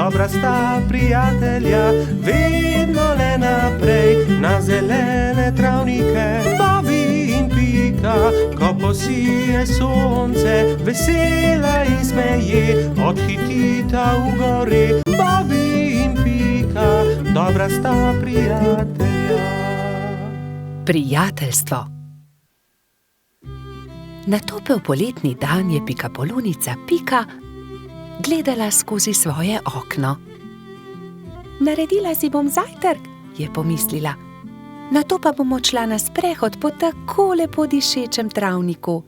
dobra sta prijatelja, vedno le naprej na zelene travnike. Bobby in Pika, ko posije sonce, vesela in smeje, odhitita v gori. Bobby in Pika, dobra sta prijatelja. Prijateljstvo. Na topel poletni dan je pikapolonica Pika gledala skozi svoje okno. Naredila si bom zajtrk, je pomislila. Nato pa bom odšla na sprehod po tako lepo dišečem travniku.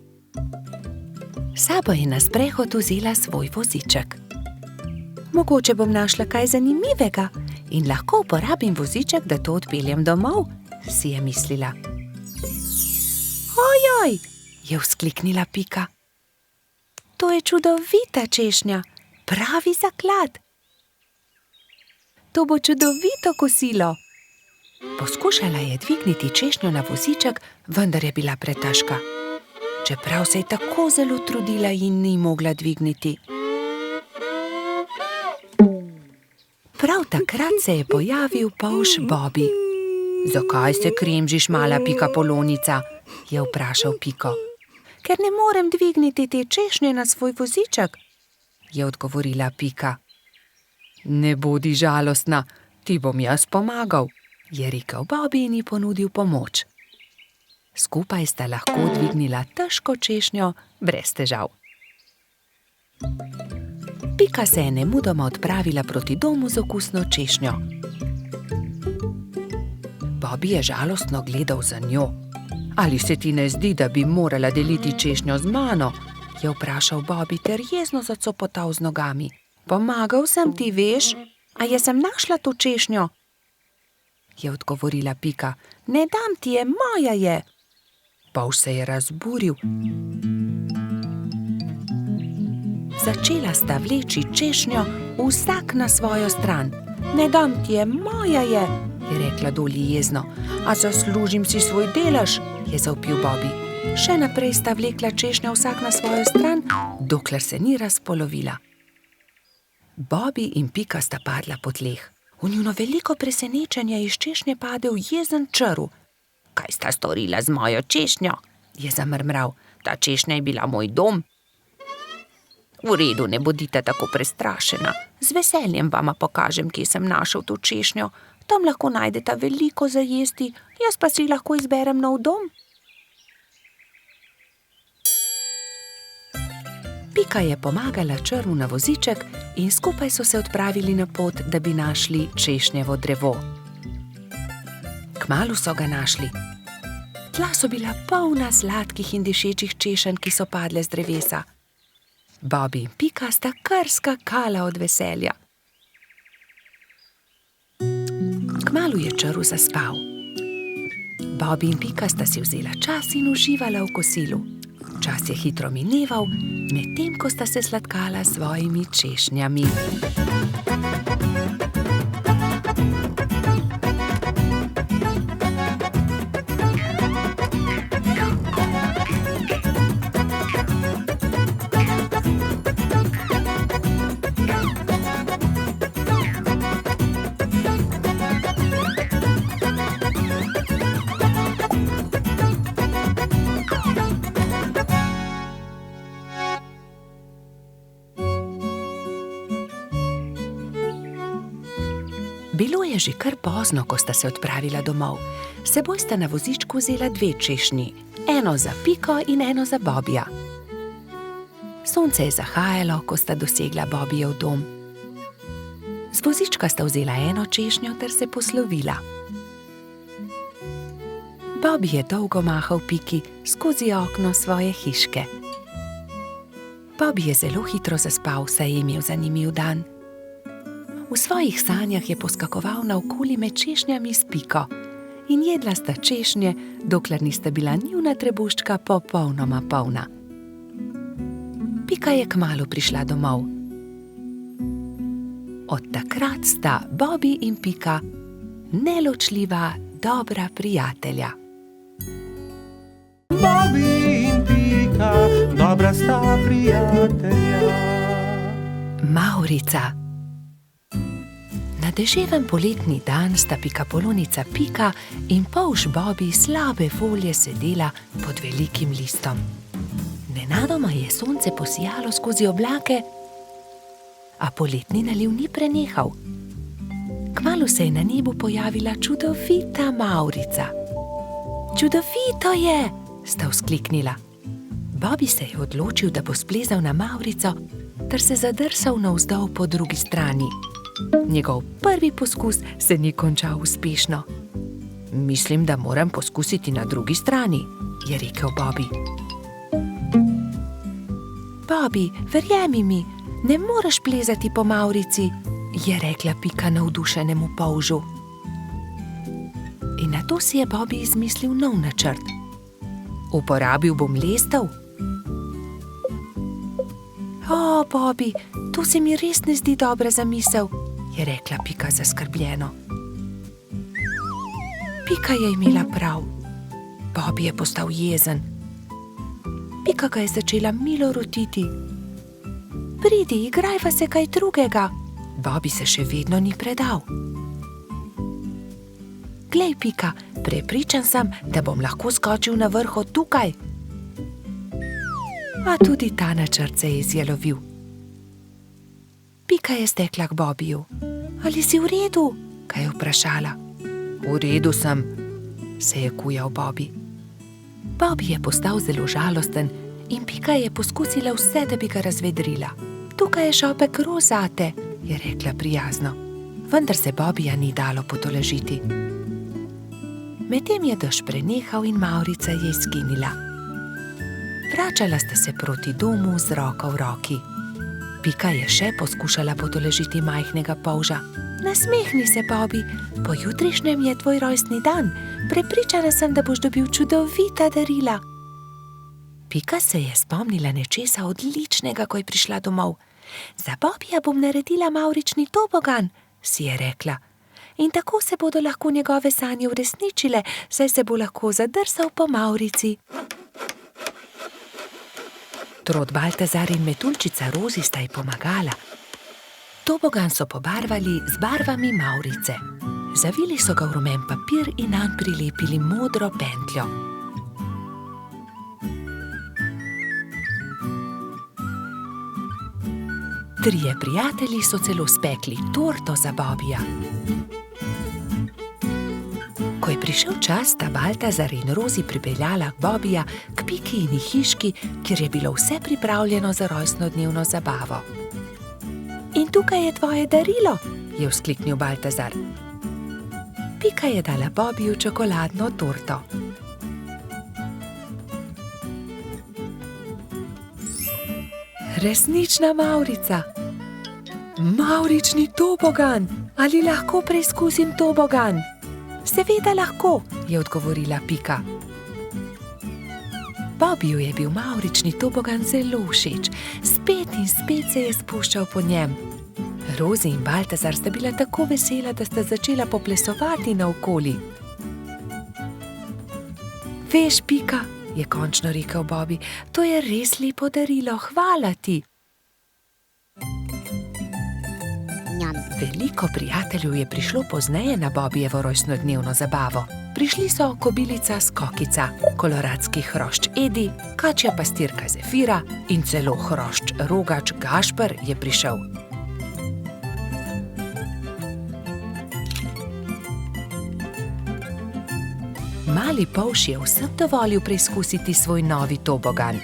Sabo je na sprehod vzela svoj voziček. Mogoče bom našla kaj zanimivega in lahko uporabim voziček, da to odpeljem domov, si je mislila. Ojoj, je vzkliknila Pika. To je čudovita češnja, pravi zaklad. To bo čudovito kosilo. Poskušala je dvigniti češnjo na voziček, vendar je bila pretežka. Čeprav se je tako zelo trudila in ni mogla dvigniti. Prav takrat se je pojavil polž Bobby. Zakaj se kremžiš, mala pikapolonica? Je vprašal Piko. Ker ne morem dvigniti te češnje na svoj voziček, je odgovorila Pika. Ne bodi žalostna, ti bom jaz pomagal, je rekel Bobby in ji ponudil pomoč. Skupaj sta lahko dvignila težko češnjo brez težav. Pika se je nemudoma odpravila proti domu z okusno češnjo. Bobby je žalostno gledal za njo. Ali se ti ne zdi, da bi morala deliti češnjo z mano? Je vprašal Bobby ter jezno zacopotal z nogami. Pomagal sem ti, veš, a jaz sem našla to češnjo? Je odgovorila Pika. Ne dam ti je, moja je. Polž se je razburil. Začela sta vleči češnjo vsak na svojo stran. Ne dam ti je, moja je rekla Dolly jezno. A zaslužim si svoj delež, je zavpil Bobby. Še naprej sta vlekla češnjo vsak na svojo stran, dokler se ni razpolovila. Bobby in Pika sta padla po tleh. V njuno veliko presenečenje iz češnje padel jezen črv. Kaj sta storila z mojo češnjo? Je zamrmral. Ta češnja je bila moj dom. V redu, ne bodite tako prestrašena. Z veseljem vama pokažem, kje sem našel to češnjo. Tam lahko najdeta veliko za jesti, jaz pa si lahko izberem nov dom. Pika je pomagala črvu na voziček in skupaj so se odpravili na pot, da bi našli češnjevo drevo. Kmalu so ga našli. Tla so bila polna sladkih in dišečih češenj, ki so padle z drevesa. Bobby in Pika sta kar skakala od veselja. Kmalu je črv zaspal. Bobby in Pika sta si vzela čas in uživala v kosilu. Čas je hitro mineval, medtem ko sta se sladkala s svojimi češnjami. Bilo je že kar pozno, ko sta se odpravila domov. S seboj sta na vozičku vzela 2 češnji, eno za Piko in eno za Bobbyja. Sonce je zahajalo, ko sta dosegla Bobbyjev dom. Z vozička sta vzela eno češnjo ter se poslovila. Bobby je dolgo mahal Piki skozi okno svoje hiške. Bobby je zelo hitro zaspal, saj je imel zanimiv dan. V svojih sanjah je poskakoval naokoli med češnjami s Piko in jedla sta češnje, dokler nista bila njuna trebuščka popolnoma polna. Pika je kmalu prišla domov. Od takrat sta Bobby in Pika neločljiva, dobra prijatelja. Bobby in Pika, dobra sta prijatelja. Mavrica. deževen poletni dan sta pikapolonica Pika in polž Bobi slabe volje sedela pod velikim listom. Nenadoma je sonce posijalo skozi oblake, a poletni naliv ni prenehal. Kmalu se je na nebu pojavila čudovita mavrica. Čudovito je, sta vzkliknila. Bobi se je odločil, da bo splezal na mavrico ter se zadrsal navzdol po drugi strani. Njegov prvi poskus se ni končal uspešno. Mislim, da moram poskusiti na drugi strani, je rekel Bobi. Bobi, verjemi mi, ne moreš plezati po mavrici, je rekla Pika navdušenemu polžu. In nato si je Bobi izmislil nov načrt. Uporabil bom lestev. O, Bobi, to se mi res ne zdi dobra zamisel, je rekla Pika zaskrbljeno. Pika je imela prav. Bobi je postal jezen. Pika ga je začela milo rotiti. Pridi, igrajva se kaj drugega. Bobi se še vedno ni predal. Glej, Pika, prepričan sem, da bom lahko skočil na vrh od tukaj. A tudi ta načrt se je izjalovil. Pika je stekla k Bobiju. Ali si v redu? Ga je vprašala. V redu sem, se je kujal Bobi. Bobi je postal zelo žalosten in Pika je poskusila vse, da bi ga razvedrila. Tukaj je šopek rož zate, je rekla prijazno. Vendar se Bobija ni dalo potolažiti. Medtem je dež prenehal in mavrica je izginila. Vračala sta se proti domu z roko v roki. Pika je še poskušala potolažiti majhnega polža. Nasmehni se, Bobi, pojutrišnjem je tvoj rojstni dan. Prepričana sem, da boš dobil čudovita darila. Pika se je spomnila nečesa odličnega, ko je prišla domov. Za Bobija bom naredila mavrični tobogan, si je rekla. In tako se bodo lahko njegove sanje uresničile, saj se bo lahko zadrsal po mavrici. Trod Baltazar in metuljčica Rozi sta ji pomagala. Tobogan so pobarvali z barvami mavrice. Zavili so ga v rumen papir in nanj prilepili modro pentljo. Trije prijatelji so celo spekli torto za Bobija. Ko je prišel čas, sta Baltazar in Rozi pripeljala Bobija k Pikini hiški, kjer je bilo vse pripravljeno za rojstnodnevno zabavo. In tukaj je tvoje darilo, je vzkliknil Baltazar. Pika je dala Bobiju čokoladno torto. Resnična mavrica. Mavrični tobogan. Ali lahko preizkusim tobogan? Seveda lahko, je odgovorila Pika. Bobiju je bil mavrični tobogan zelo všeč. Spet in spet se je spuščal po njem. Rozi in Baltazar sta bila tako vesela, da sta začela poplesovati naokoli. Veš, Pika, je končno rekel Bobi, to je res lepo darilo, hvala ti. Veliko prijateljev je prišlo pozneje na Bobijevo rojstnodnevno zabavo. Prišli so kobilica Skokica, koloradski hrošč Edi, kačja pastirka Zefira in celo hrošč Rogač Gašper je prišel. Mali polž je vsem dovolil preizkusiti svoj novi tobogan.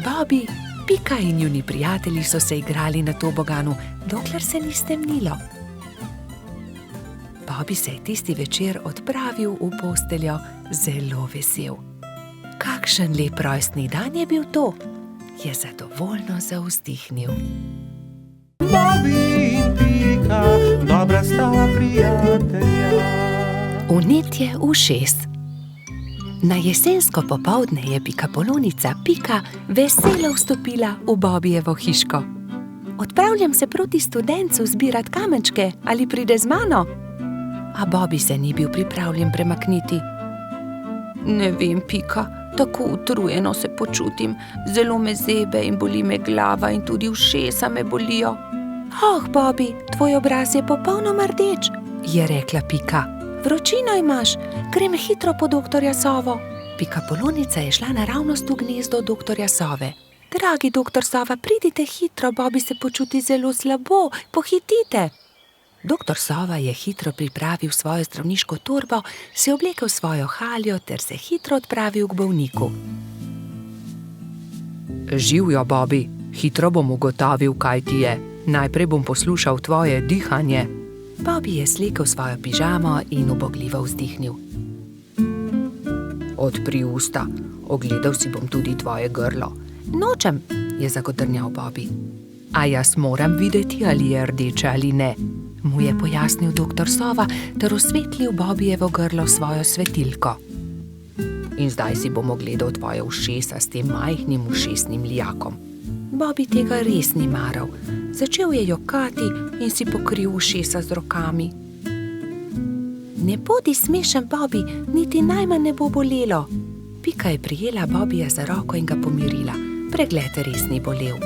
Bobi, Pika in njuni prijatelji so se igrali na toboganu, dokler se ni stemnilo. Bobi se je tisti večer odpravil v posteljo zelo vesel. Kakšen lep rojstni dan je bil to, je zadovoljno zavzdihnil. Bobi in Pika, dobra sta prijatelja. Vnetje ušes. Na jesensko popoldne je pikapolonica Pika veselo vstopila v Bobijevo hiško. Odpravljam se proti Studencu zbirat kamenčke, ali pride z mano? A Bobi se ni bil pripravljen premakniti. Ne vem, Pika, tako utrujeno se počutim. Zelo me zebe in boli me glava in tudi ušesa me bolijo. Oh, Bobby, tvoj obraz je popolnoma rdeč, je rekla Pika. Vročino imaš, grem hitro po doktorja Sovo. Pikapolonica je šla naravnost v gnezdo doktorja Sove. Dragi doktor Sova, pridite hitro, Bobby se počuti zelo slabo, pohitite. Doktor Sova je hitro pripravil svojo zdravniško torbo, si oblekel svojo haljo ter se hitro odpravil k bolniku. Živjo, Bobby, hitro bom ugotovil, kaj ti je. Najprej bom poslušal tvoje dihanje. Bobby je slekel svojo pižamo in ubogljivo vzdihnil. Odpri usta, ogledal si bom tudi tvoje grlo. Nočem, je zagodrnjal Bobby. A jaz moram videti, ali je rdeče ali ne, mu je pojasnil doktor Sova ter osvetlil Bobbyjevo grlo svojo svetilko. In zdaj si bom ogledal tvoje ušesa s tem majhnim ušesnim lijakom. Bobby tega res ni maral. Začel je jokati in si pokril ušesa z rokami. Ne bodi smešen, Bobby, niti najmanj ne bo bolelo. Pika je prijela Bobbyja za roko in ga pomirila. Pregled res ni bolel.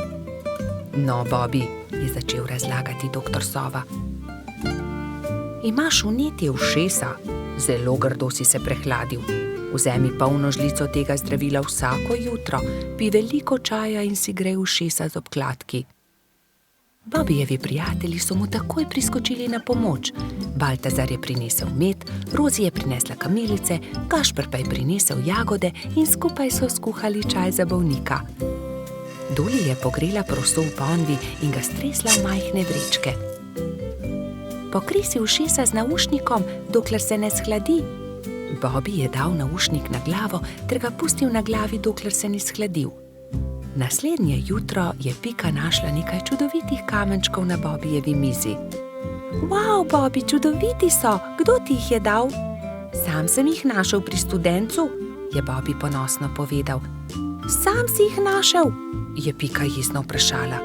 No, Bobby, je začel razlagati doktor Sova. Imaš vnetje ušesa, zelo grdo si se prehladil. Vzemi polno žlico tega zdravila vsako jutro, pij veliko čaja in si grej ušesa z obkladki. Bobbyjevi prijatelji so mu takoj priskočili na pomoč. Baltazar je prinesel med, Rozi je prinesla kamilice, Gašper pa je prinesel jagode in skupaj so skuhali čaj za bolnika. Doli je pogrela proso v ponvi in ga stresla v majhne vrečke. Pokri si ušesa z naušnikom, dokler se ne shladi. Bobby je dal naušnik na glavo ter ga pustil na glavi, dokler se ni shladil. Naslednje jutro je Pika našla nekaj čudovitih kamenčkov na Bobbyjevi mizi. Wow, Bobby, čudoviti so! Kdo ti jih je dal? Sam sem jih našel pri studencu, je Bobby ponosno povedal. Sam si jih našel? Je Pika jezno vprašala.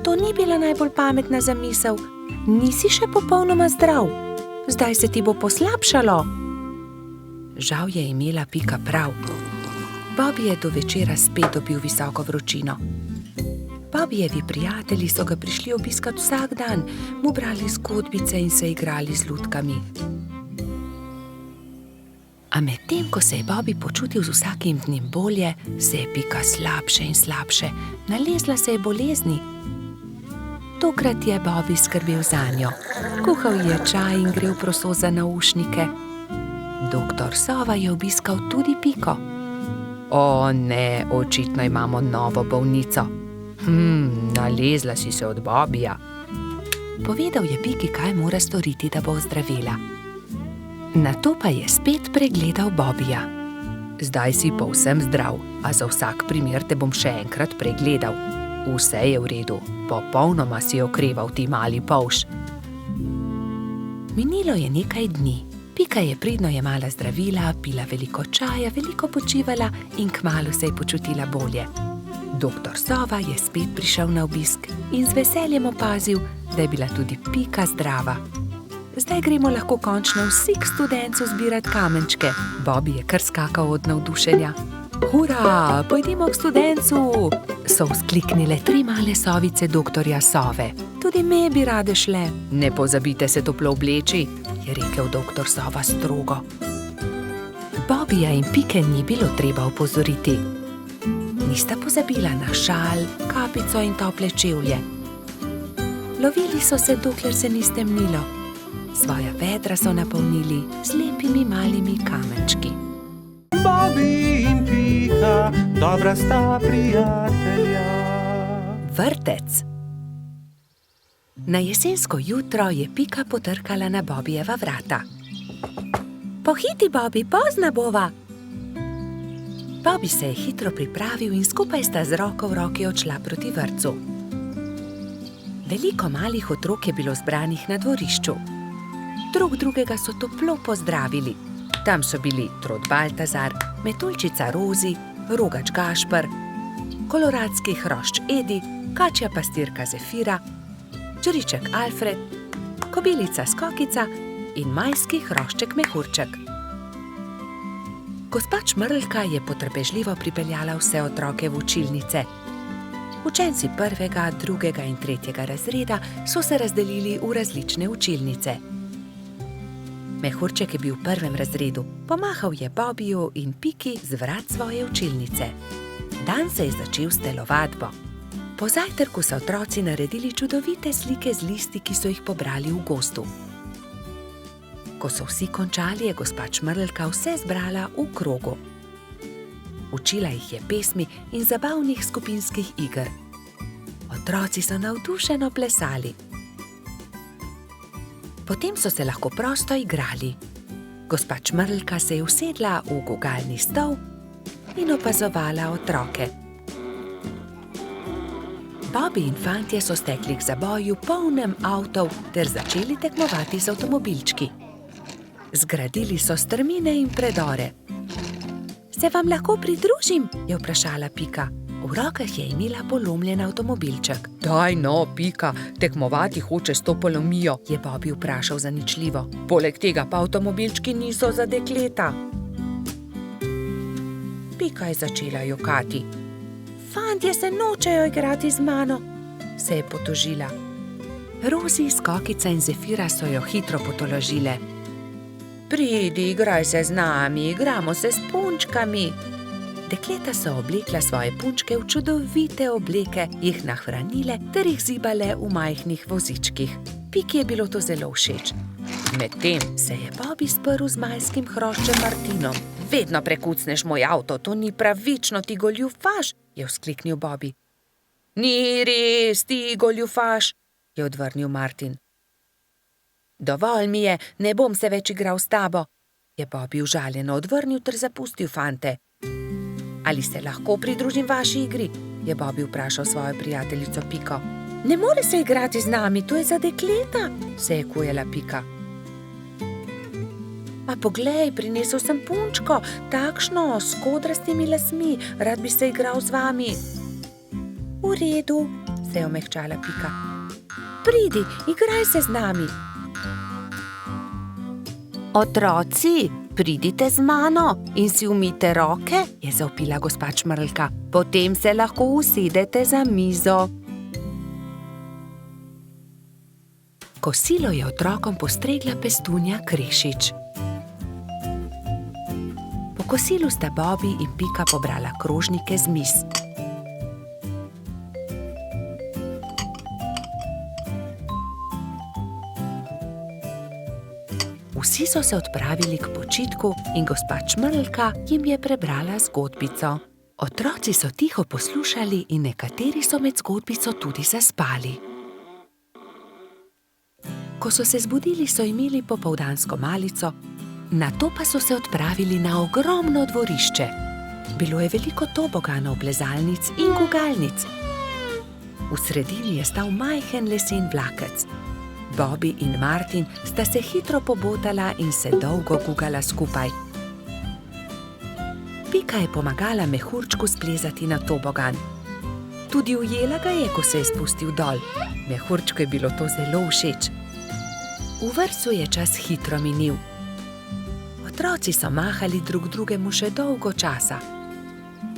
To ni bila najbolj pametna zamisel. Nisi še popolnoma zdrav. Zdaj se ti bo poslabšalo. Žal je imela Pika prav. Bobby je do večera spet dobil visoko vročino. Bobbyjevi prijatelji so ga prišli obiskat vsak dan, mu brali zgodbice in se igrali z lutkami. A medtem, ko se je Bobby počutil z vsakim dnem bolje, se je Pika slabše in slabše, nalezla se je bolezni. Tokrat je Bobby skrbel zanjo. Kuhal je čaj in grel proso za naušnike. Doktor Sova je obiskal tudi Piko. O ne, očitno imamo novo bolnico. Nalezla si se od Bobbyja. Povedal je Piki, kaj mora storiti, da bo ozdravela. Nato pa je spet pregledal Bobbyja. Zdaj si povsem zdrav, a za vsak primer te bom še enkrat pregledal. Vse je v redu, popolnoma si okreval, ti mali polž. Minilo je nekaj dni. Pika je pridno jemala zdravila, pila veliko čaja, veliko počivala in kmalu se je počutila bolje. Doktor Sova je spet prišel na obisk in z veseljem opazil, da je bila tudi Pika zdrava. Zdaj gremo lahko končno vsi k studencu zbirat kamenčke. Bobby je kar skakal od navdušenja. Hura, pojdimo k studencu, so vzkliknile 3 male sovice doktorja Sove. Tudi me bi rade šle. Ne pozabite se toplo obleči, je rekel doktor Sova strogo. Bobbyja in Pike ni bilo treba opozoriti. Nista pozabila na šal, kapico in tople čevlje. Lovili so se, dokler se ni stemnilo. Svoja vedra so napolnili z lepimi malimi kamenčki. Bobby in Pika, dobra sta prijatelja. Vrtec. Na jesensko jutro je Pika potrkala na Bobbyjeva vrata. Pohiti, Bobby, pozna bova. Bobby se je hitro pripravil in skupaj sta z roko v roki odšla proti vrtcu. Veliko malih otrok je bilo zbranih na dvorišču. Drug drugega so toplo pozdravili. Tam so bili Trod Baltazar, metuljčica Rozi, rogač Gašper, koloradski hrošč Edi, kačja pastirka Zefira, čriček Alfred, kobilica Skokica in majski hrošček Mehurček. Gospa Čmrlka je potrpežljivo pripeljala vse otroke v učilnice. Učenci 1., 2. in 3. razreda so se razdelili v različne učilnice. Mehurček je bil v 1. razredu, pomahal je Bobiju in Piki z vrat svoje učilnice. Dan se je začel s telovadbo. Po zajtrku so otroci naredili čudovite slike z listi, ki so jih pobrali v gozdu. Ko so vsi končali, je gospa Čmrlka vse zbrala v krogu. Učila jih je pesmi in zabavnih skupinskih iger. Otroci so navdušeno plesali. Potem so se lahko prosto igrali. Gospa Čmrlka se je usedla v gugalni stol in opazovala otroke. Bobi in fantje so stekli k zaboju polnem avtov ter začeli tekmovati z avtomobilčki. Zgradili so strmine in predore. Se vam lahko pridružim? Je vprašala Pika. V rokah je imela polomljen avtomobilček. Daj no, Pika, tekmovati hoče s to polomijo, je Bobi vprašal zaničljivo. Poleg tega pa avtomobilčki niso za dekleta. Pika je začela jokati. Fantje se nočejo igrati z mano, se je potožila. Rozi, Skokica in Zefira so jo hitro potolažile. Pridi, igraj se z nami, igramo se s punčkami. Dekleta so oblekla svoje punčke v čudovite obleke, jih nahranile ter jih zibale v majhnih vozičkih. Piki je bilo to zelo všeč. Medtem se je Bobi sprl z majskim hroščem Martinom. Vedno prekucneš moj avto, to ni pravično, ti goljufaš, je vzkliknil Bobi. Ni res, ti goljufaš, je odvrnil Martin. Dovolj mi je, ne bom se več igral s tabo, je Bobi užaljeno odvrnil ter zapustil fante. Ali se lahko pridružim vaši igri? Je Bobi vprašal svojo prijateljico Piko. Ne more se igrati z nami, to je za dekleta, se je kujala Pika. A poglej, prinesel sem punčko, takšno, s kodrastimi lasmi, rad bi se igral z vami. V redu, se je omehčala Pika. Pridi, igraj se z nami. Otroci, pridite z mano in si umijte roke, je zavpila gospa Čmrlka. Potem se lahko usedete za mizo. Kosilo je otrokom postregla pestunja Krešič. Po kosilu sta Bobi in Pika pobrala krožnike z miz. Vsi so se odpravili k počitku in gospa Čmrlka jim je prebrala zgodbico. Otroci so tiho poslušali in nekateri so med zgodbico tudi zaspali. Ko so se zbudili, so imeli popoldansko malico, nato pa so se odpravili na ogromno dvorišče. Bilo je veliko toboganov, plezalnic in gugalnic. V sredini je stal majhen lesen vlakec. Bobi in Martin sta se hitro pobotala in se dolgo gugala skupaj. Pika je pomagala mehurčku splezati na tobogan. Tudi ujela ga je, ko se je spustil dol. Mehurčku je bilo to zelo všeč. V vrtcu je čas hitro minil. Otroci so mahali drug drugemu še dolgo časa.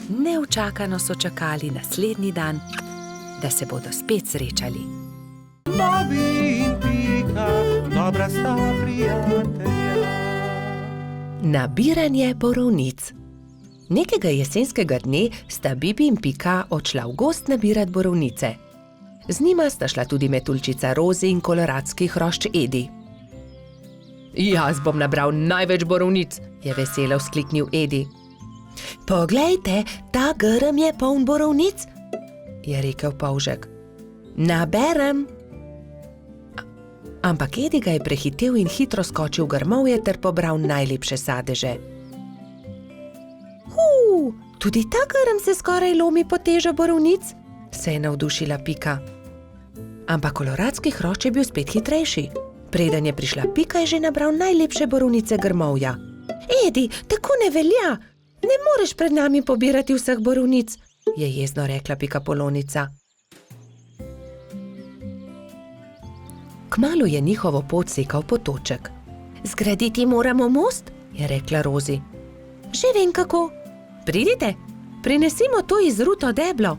Neučakano so čakali naslednji dan, da se bodo spet srečali. Bobi in Pika, dobra sta prijatelja. Nabiranje borovnic. Nekega jesenskega dne sta Bibi in Pika odšla v gozd nabirat borovnice. Z njima sta šla tudi metuljčica Rozi in koloradski hrošč Edi. Jaz bom nabral največ borovnic, je veselo vzkliknil Edi. Poglejte, ta grm je poln borovnic, je rekel polžek. Naberem. Ampak Edi ga je prehitel in hitro skočil v grmovje ter pobral najlepše sadeže. Tudi ta grm se skoraj lomi pod težo borovnic, se je navdušila Pika. Ampak koloradski hrošč je bil spet hitrejši. Preden je prišla Pika, je že nabral najlepše borovnice grmovja. Edi, tako ne velja! Ne moreš pred nami pobirati vseh borovnic, je jezno rekla Pikapolonica. Kmalu je njihovo pot sekal potoček. Zgraditi moramo most, je rekla Rozi. Že vem kako. Pridite, prinesimo to izruto deblo.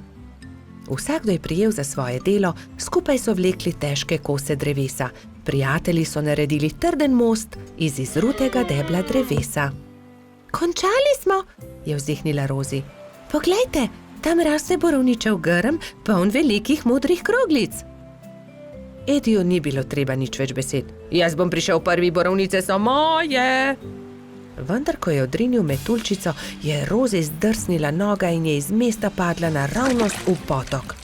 Vsakdo je prijel za svoje delo, skupaj so vlekli težke kose drevesa. Prijatelji so naredili trden most iz izrutega debla drevesa. Končali smo, je vzdihnila Rozi. Poglejte, tam raste borovničev grm, poln velikih modrih kroglic. Ediju ni bilo treba nič več besed. Jaz bom prišel prvi, borovnice so moje. Vendar, ko je odrinil metuljčico, je Rozi zdrsnila noga in je iz mesta padla naravnost v potok.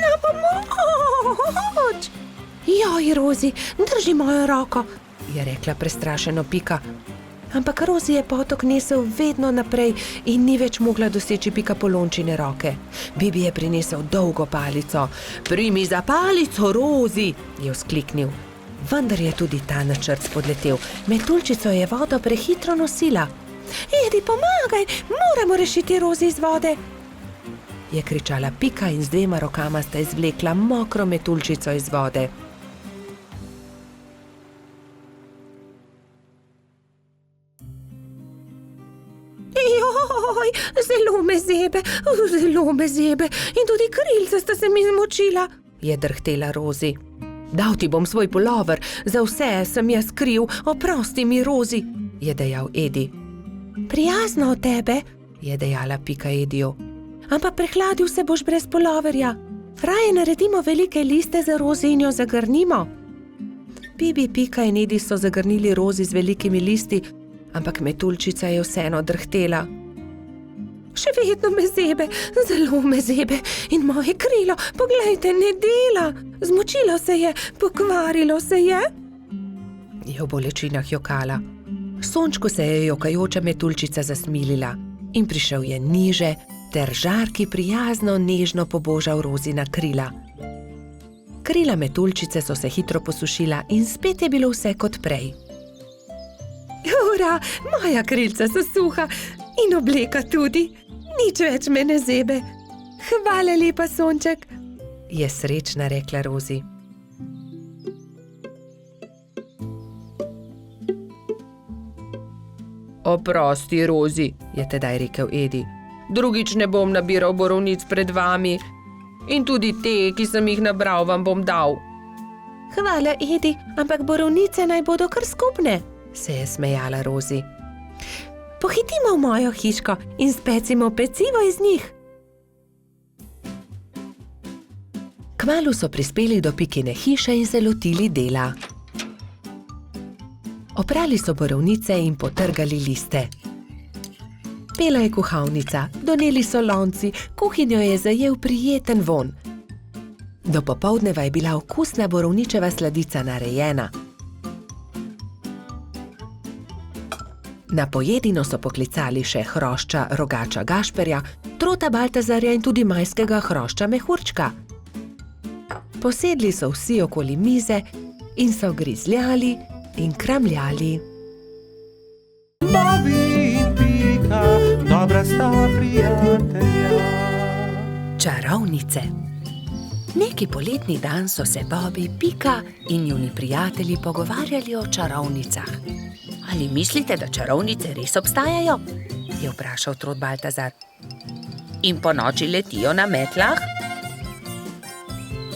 Na pomoč! Joj, Rozi, drži mojo roko, je rekla prestrašeno Pika. Ampak Rozi je potok nesel vedno naprej in ni več mogla doseči Pikapolončine roke. Bibi je prinesel dolgo palico. Primi za palico, Rozi, je vzkliknil. Vendar je tudi ta načrt spodletel. Metuljčico je vodo prehitro nosila. Edi, pomagaj, moramo rešiti Rozi iz vode, je kričala Pika in z 2 rokama sta izvlekla mokro metuljčico iz vode. Joj, zelo me zebe in tudi krilca sta se mi zmočila, je drhtela Rozi. Dal ti bom svoj pulover, za vse sem jaz kriv, oprosti mi, Rozi, je dejal Edi. Prijazno od tebe, je dejala Pika Ediju. Ampak prehladil se boš brez puloverja. Raje naredimo velike liste za Rozi in jo zagrnimo. Bibi, Pika in Edi so zagrnili Rozi z velikimi listi, ampak metuljčica je vseeno drhtela. Še vedno me zebe, zelo me zebe in moje krilo, poglejte, ne dela. Zmočilo se je, pokvarilo se je. Je v bolečinah jokala. Sončku se je jokajoča metuljčica zasmilila in prišel je niže ter žarki prijazno nežno pobožal Rozina krila. Krila metuljčice so se hitro posušila in spet je bilo vse kot prej. Ura, moja krilca so suha in obleka tudi. Nič več me ne zebe. Hvala lepa, sonček, je srečna rekla Rozi. Oprosti, Rozi, je tedaj rekel Edi. Drugič ne bom nabiral borovnic pred vami. In tudi te, ki sem jih nabral, vam bom dal. Hvala, Edi, ampak borovnice naj bodo kar skupne, se je smejala Rozi. Pohitimo v mojo hiško in specimo pecivo iz njih. Kmalu so prispeli do Pikine hiše in se lotili dela. Oprali so borovnice in potrgali liste. Pela je kuhalnica, doneli so lonci, kuhinjo je zajel prijeten vonj. Do popoldneva je bila okusna borovničeva sladica narejena. Na pojedino so poklicali še hrošča Rogača Gašperja, Trota Baltazarja in tudi majskega hrošča Mehurčka. Posedli so vsi okoli mize in so grizljali in kramljali. Bobi in Pika, dobra sta prijatelja. Čarovnice. Neki poletni dan so se Bobi, Pika in njuni prijatelji pogovarjali o čarovnicah. Ali mislite, da čarovnice res obstajajo? Je vprašal Trot Baltazar. In po noči letijo na metlah?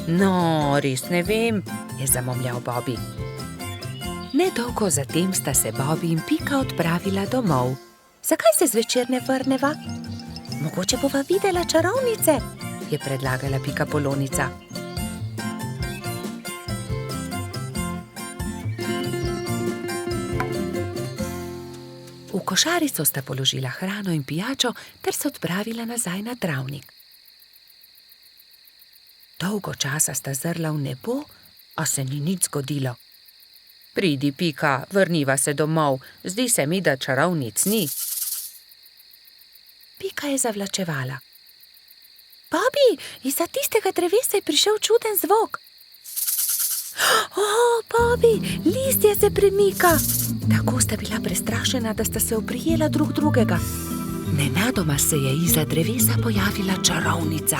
No, res ne vem, je zamomljal Bobi. Nedolgo zatem sta se Bobi in Pika odpravila domov. Zakaj se zvečer ne vrneva? Mogoče bova videla čarovnice, je predlagala Pikapolonica. V košarico sta položila hrano in pijačo ter se odpravila nazaj na travnik. Dolgo časa sta zrla v nebo, a se ni nič zgodilo. Pridi, Pika, vrniva se domov, zdi se mi, da čarovnic ni. Pika je zavlačevala. Bobi, izza tistega drevesa je prišel čuden zvok. O, Bobi, listje se premika. Tako sta bila prestrašena, da sta se oprijela drug drugega. Nenadoma se je izza drevesa pojavila čarovnica.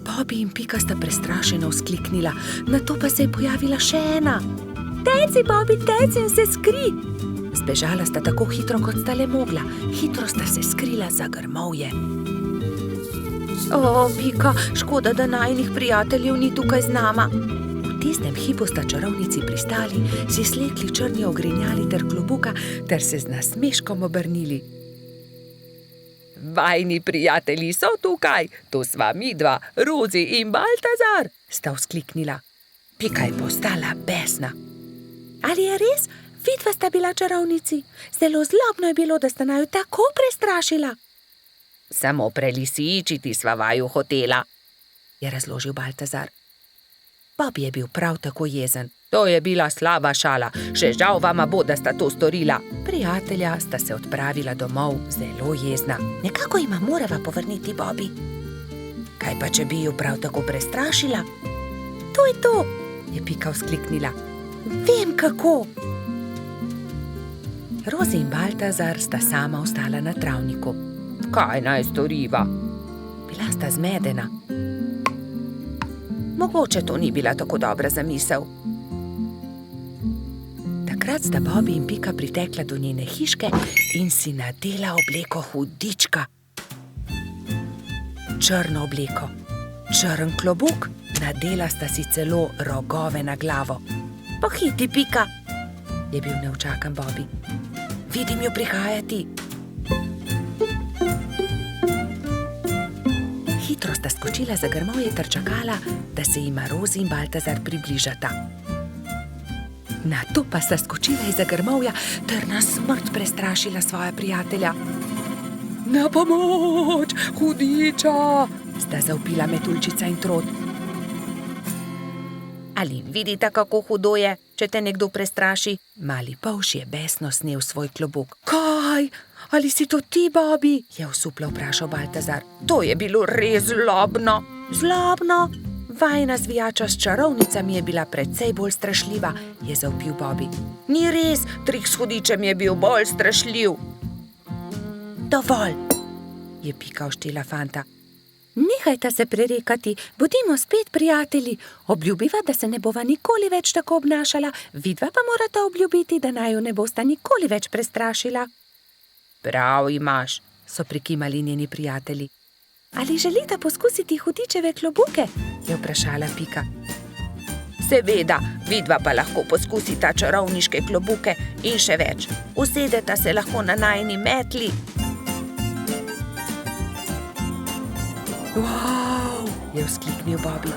Bobi in Pika sta prestrašeno vzkliknila, nato pa se je pojavila še ena. Teci, Bobi, teci in se skri! Zbežala sta tako hitro, kot sta le mogla. Hitro sta se skrila za grmovje. O, Pika, škoda, da najinih prijateljev ni tukaj z nama. V tistem hipu sta čarovnici pristali, si slekli črni ogrinjali ter klobuka ter se z nasmeškom obrnili. Vajni prijatelji so tukaj, to sva midva, Rozi in Baltazar, sta vzkliknila. Pika je postala besna. Ali je res? Vidva sta bila čarovnici. Zelo zlobno je bilo, da sta naju tako prestrašila. Samo prelisičiti sva vaju hotela, je razložil Baltazar. Bobby je bil prav tako jezen. To je bila slaba šala, še žal vama bo, da sta to storila. Prijatelja sta se odpravila domov zelo jezna. Nekako jima morava povrniti Bobby. Kaj pa, če bi ju prav tako prestrašila? To je to, je Pika vzkliknila. Vem kako. Rozi in Baltazar sta sama ostala na travniku. Kaj naj storiva? Bila sta zmedena. Mogoče to ni bila tako dobra zamisel. Takrat sta Bobby in Pika pritekla do njene hiške in si nadela obleko hudička. Črno obleko, črn klobuk, nadela sta si celo rogove na glavo. Pohiti, Pika, je bil neučakan Bobby. Vidim jo prihajati. Hitro sta skočila za grmovje ter čakala, da se jima Rozi in Baltazar približata. Nato pa sta skočila izza grmovja ter na smrt prestrašila svoja prijatelja. Na pomoč, hudiča, sta zavpila Metuljčica in Trod. Ali vidite, kako hudo je, če te nekdo prestraši? Mali polž je besno snel svoj klobuk. Kaj? Ali si to ti, Bobby? Je osuplo vprašal Baltazar. To je bilo res zlobno. Zlobno? Vajna zvijača s čarovnicami je bila precej bolj strašljiva, je zavpil Bobby. Ni res, trik s hudičem je bil bolj strašljiv. Dovolj, je Pika oštela fanta. Nehajta se prerekati, bodimo spet prijatelji. Obljubiva, da se ne bova nikoli več tako obnašala, vidva pa morata obljubiti, da naju ne bosta nikoli več prestrašila. Prav imaš, so prikimali njeni prijatelji. Ali želita poskusiti hudičeve klobuke? Je vprašala Pika. Seveda, vidva pa lahko poskusita čarovniške klobuke in še več. Usedeta se lahko na najini metli. Wow, je vzkliknil Bobby.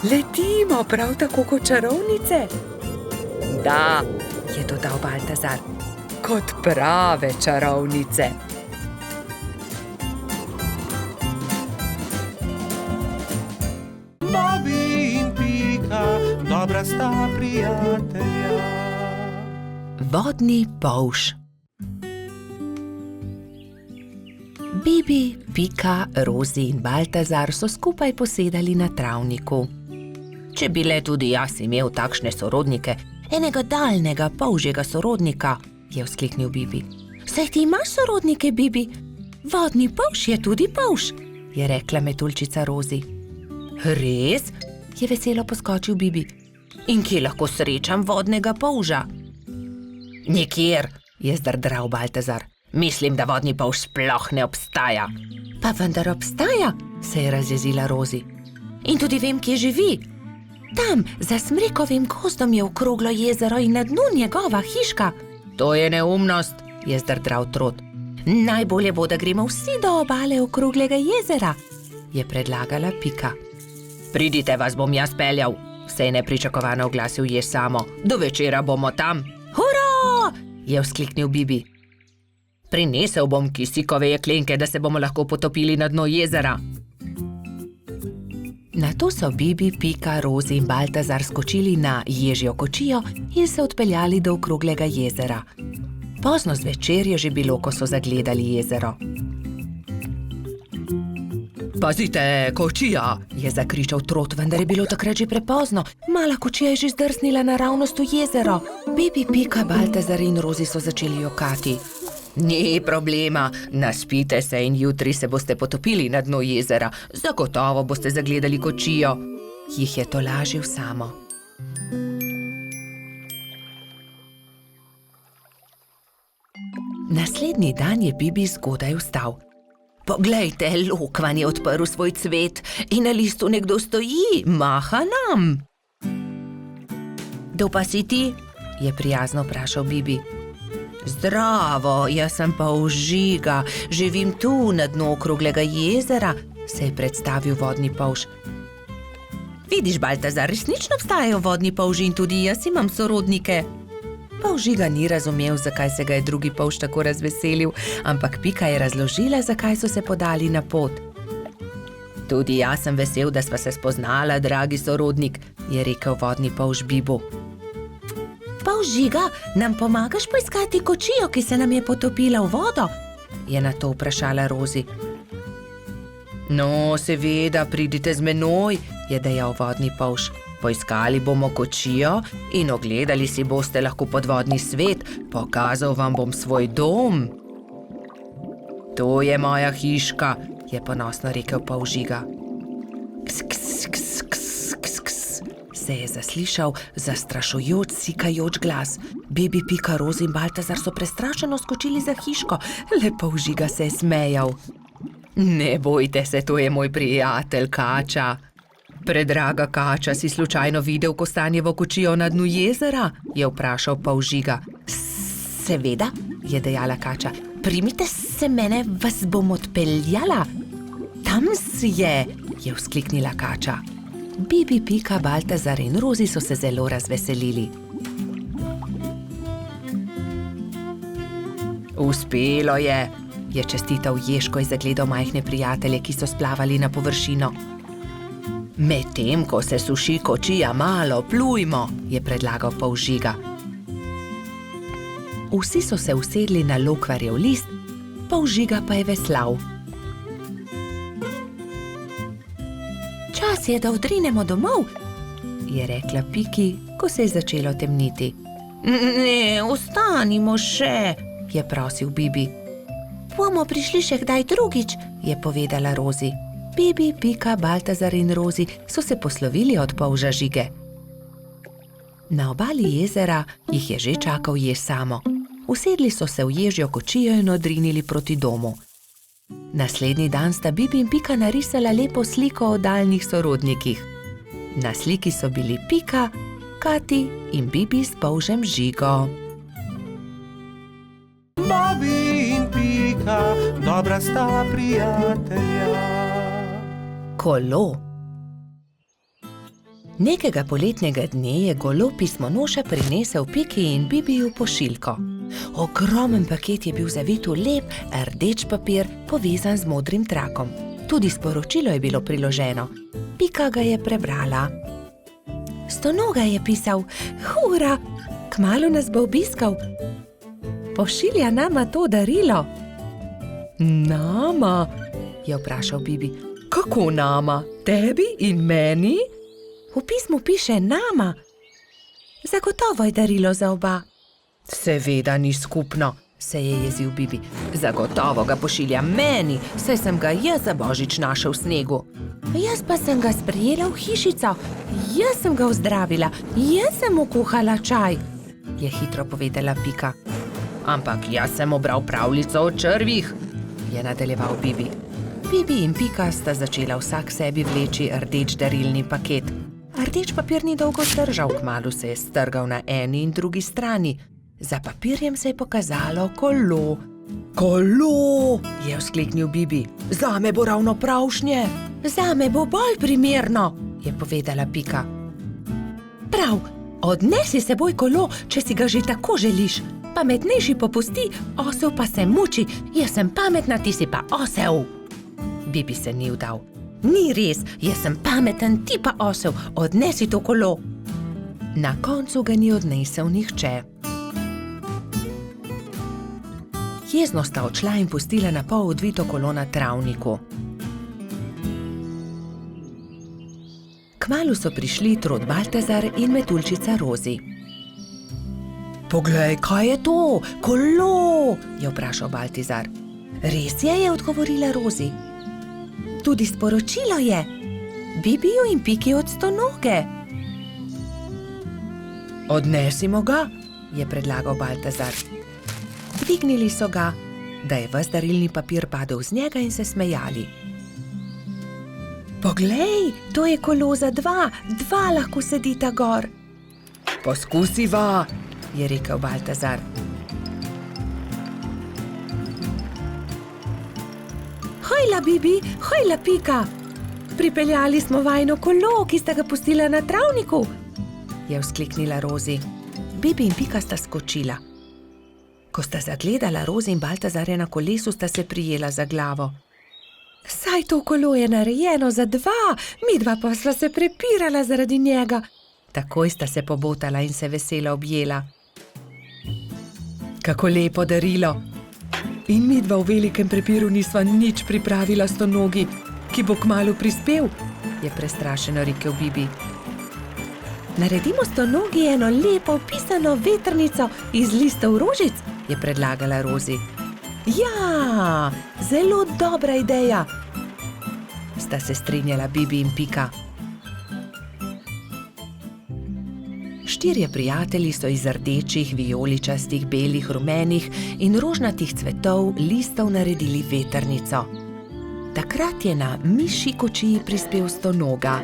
Letimo prav tako kot čarovnice? Da, je dodal Baltazar, kot prave čarovnice. Bobby in Pika, dobra sta prijatelja. Vodni polž. Bibi, Pika, Rozi in Baltazar so skupaj posedali na travniku. Če bi le tudi jaz imel takšne sorodnike, enega daljnega polžjega sorodnika, je vzkliknil Bibi. Saj ti imaš sorodnike, Bibi? Vodni polž je tudi polž, je rekla Metuljčica Rozi. Res? Je veselo poskočil Bibi. In kje lahko srečam vodnega polža? Nikjer, je zdrdral Baltazar. Mislim, da vodni polž sploh ne obstaja. Pa vendar obstaja, se je razjezila Rozi. In tudi vem, kje živi. Tam, za smrekovim gozdom je okroglo jezero in na dnu njegova hiška. To je neumnost, je zdrdral Trod. Najbolje bo, da gremo vsi do obale okroglega jezera, je predlagala Pika. Pridite, vas bom jaz peljal, se je nepričakovano oglasil Jež Samo. Do večera bomo tam. Hurra! Je vzkliknil Bibi. Prinesel bom kisikove jeklenke, da se bomo lahko potopili na dno jezera. Nato so Bibi, Pika, Rozi in Baltazar skočili na ježjo kočijo in se odpeljali do okroglega jezera. Pozno zvečer je že bilo, ko so zagledali jezero. Pazite, kočija, je zakričal Trod, vendar je bilo takrat že prepozno. Mala kočija je že zdrsnila naravnost v jezero. Bibi, Pika, Baltazar in Rozi so začeli jokati. Ni problema, naspite se in jutri se boste potopili na dno jezera. Zagotovo boste zagledali kočijo, jih je tolažil Samo. Naslednji dan je Bibi zgodaj vstal. Poglejte, lokvan je odprl svoj cvet in na listu nekdo stoji, maha nam. Kdo pa si ti? Je prijazno vprašal Bibi. Zdravo, jaz sem Polžiga, živim tu na dnu okroglega jezera, se je predstavil vodni polž. Vidiš, Baltazar, resnično obstajajo vodni polži in tudi jaz imam sorodnike. Polžiga ni razumel, zakaj se ga je drugi polž tako razveselil, ampak Pika je razložila, zakaj so se podali na pot. Tudi jaz sem vesel, da sva se spoznala, dragi sorodnik, je rekel vodni polž Bibu. Polžiga, nam pomagaš poiskati kočijo, ki se nam je potopila v vodo? Je na to vprašala Rozi. No, seveda, pridite z menoj, je dejal vodni polž. Poiskali bomo kočijo in ogledali si boste lahko podvodni svet, pokazal vam bom svoj dom. To je moja hiška, je ponosno rekel Polžiga. Ks, ks, ks, ks, ks, ks, se je zaslišal zastrašujoč, sikajoč glas. Bibi, Pika, Rozi in Baltazar so prestrašeno skočili za hiško, le Polžiga se je smejal. Ne bojte se, to je moj prijatelj Kača. Predraga Kača, si slučajno videl kostanjevo kočijo na dnu jezera? Je vprašal Polžiga. Seveda, je dejala Kača. Primite se mene, vas bom odpeljala. Tam je vzkliknila Kača. Bibi, Pika, Baltazar in Rozi so se zelo razveselili. Uspelo je čestital Ježko in zagledal majhne prijatelje, ki so splavali na površino. Medtem, ko se suši kočija, malo plujmo, je predlagal Polžiga. Vsi so se usedli na lokvarjev list, Polžiga pa je veslal. Čas je, da odrinemo domov, je rekla Piki, ko se je začelo temniti. Ne, ostanimo še, je prosil Bibi. Bomo prišli še kdaj drugič, je povedala Rozi. Bibi, Pika, Baltazar in Rozi so se poslovili od polža Žige. Na obali jezera jih je že čakal jež Samo. Usedli so se v ježjo kočijo in odrinili proti domu. Naslednji dan sta Bibi in Pika narisala lepo sliko o daljnih sorodnikih. Na sliki so bili Pika, Kati in Bibi s polžem Žigo. Bobi in Pika, dobra sta prijatelja. Kolo. Nekega poletnega dne je golo pismonoša prinesel Piki in Bibiju pošiljko. Ogromen paket je bil zavit v lep, rdeč papir, povezan z modrim trakom. Tudi sporočilo je bilo priloženo. Pika ga je prebrala. Stonoga je pisal: Hura, kmalu nas bo obiskal. Pošilja nama to darilo. Nama? Je vprašal Bibi. Kako nama? Tebi in meni? V pismu piše nama. Zagotovo je darilo za oba. Seveda ni skupno, se je jezil Bibi. Zagotovo ga pošilja meni, saj sem ga jaz za božič našel v snegu. Jaz pa sem ga sprejela v hišico. Jaz sem ga ozdravila. Jaz sem mu kuhala čaj, je hitro povedala Pika. Ampak jaz sem obral pravljico o črvih, je nadaljeval Bibi. Bibi in Pika sta začela vsak sebi vleči rdeč darilni paket. Rdeč papir ni dolgo zdržal, kmalu se je strgal na eni in drugi strani. Za papirjem se je pokazalo kolo. Kolo, je vzkliknil Bibi. Zame bo ravno pravšnje. Zame bo bolj primerno, je povedala Pika. Prav, odnesi s seboj kolo, če si ga že tako želiš. Pametnejši popusti, osel pa se muči. Jaz sem pametna, ti si pa osel. Bibi se ni vdal. Ni res, jaz sem pameten, ti pa osel. Odnesi to kolo. Na koncu ga ni odnesel nihče. Jezno sta odšla in pustila na pol odvito kolo na travniku. Kmalu so prišli Trod Baltazar in metuljčica Rozi. Poglej, kaj je to? Kolo, je vprašal Baltazar. Res je odgovorila Rozi. Tudi sporočilo je. Bibiju in Piki od Stonoge. Odnesimo ga, je predlagal Baltazar. Dvignili so ga, da je ves darilni papir padel z njega in se smejali. Poglej, to je kolo za dva lahko sedita gor. Poskusiva, je rekel Baltazar. Hojla, Bibi, hojla, Pika. Pripeljali smo vajino kolo, ki sta ga pustila na travniku, je vzkliknila Rozi. Bibi in Pika sta skočila. Ko sta zagledala Rozi in Baltazarja na kolesu, sta se prijela za glavo. Saj to kolo je narejeno za dva, midva pa sva se prepirala zaradi njega. Takoj sta se pobotala in se veselo objela. Kako lepo darilo! In midva v velikem prepiru nisva nič pripravila stonogi, ki bo kmalu prispel, je prestrašeno rekel Bibi. Naredimo stonogi eno lepo pisano vetrnico iz listov rožic, je predlagala Rozi. Ja, zelo dobra ideja, sta se strinjala Bibi in Pika. Štirje prijatelji so iz rdečih, vijoličastih, belih, rumenih in rožnatih cvetov listov naredili vetrnico. Takrat je na mišji kočiji prispel stonoga.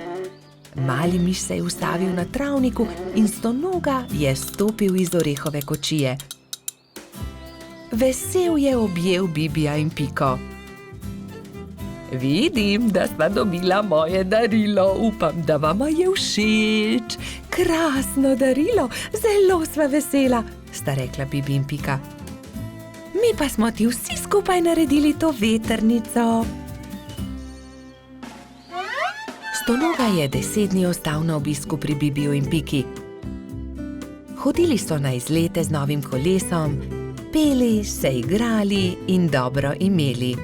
Mali miš se je ustavil na travniku in stonoga je stopil iz orehove kočije. Vesel je objel Bibija in Piko. Vidim, da sva dobila moje darilo, upam, da vama je všeč. Krasno darilo, zelo sva vesela, sta rekla Bibi in Pika. Mi pa smo ti vsi skupaj naredili to vetrnico. Stonoga je 10 dni ostal na obisku pri Bibiju in Piki. Hodili so na izlete z novim kolesom, peli, se igrali in dobro imeli.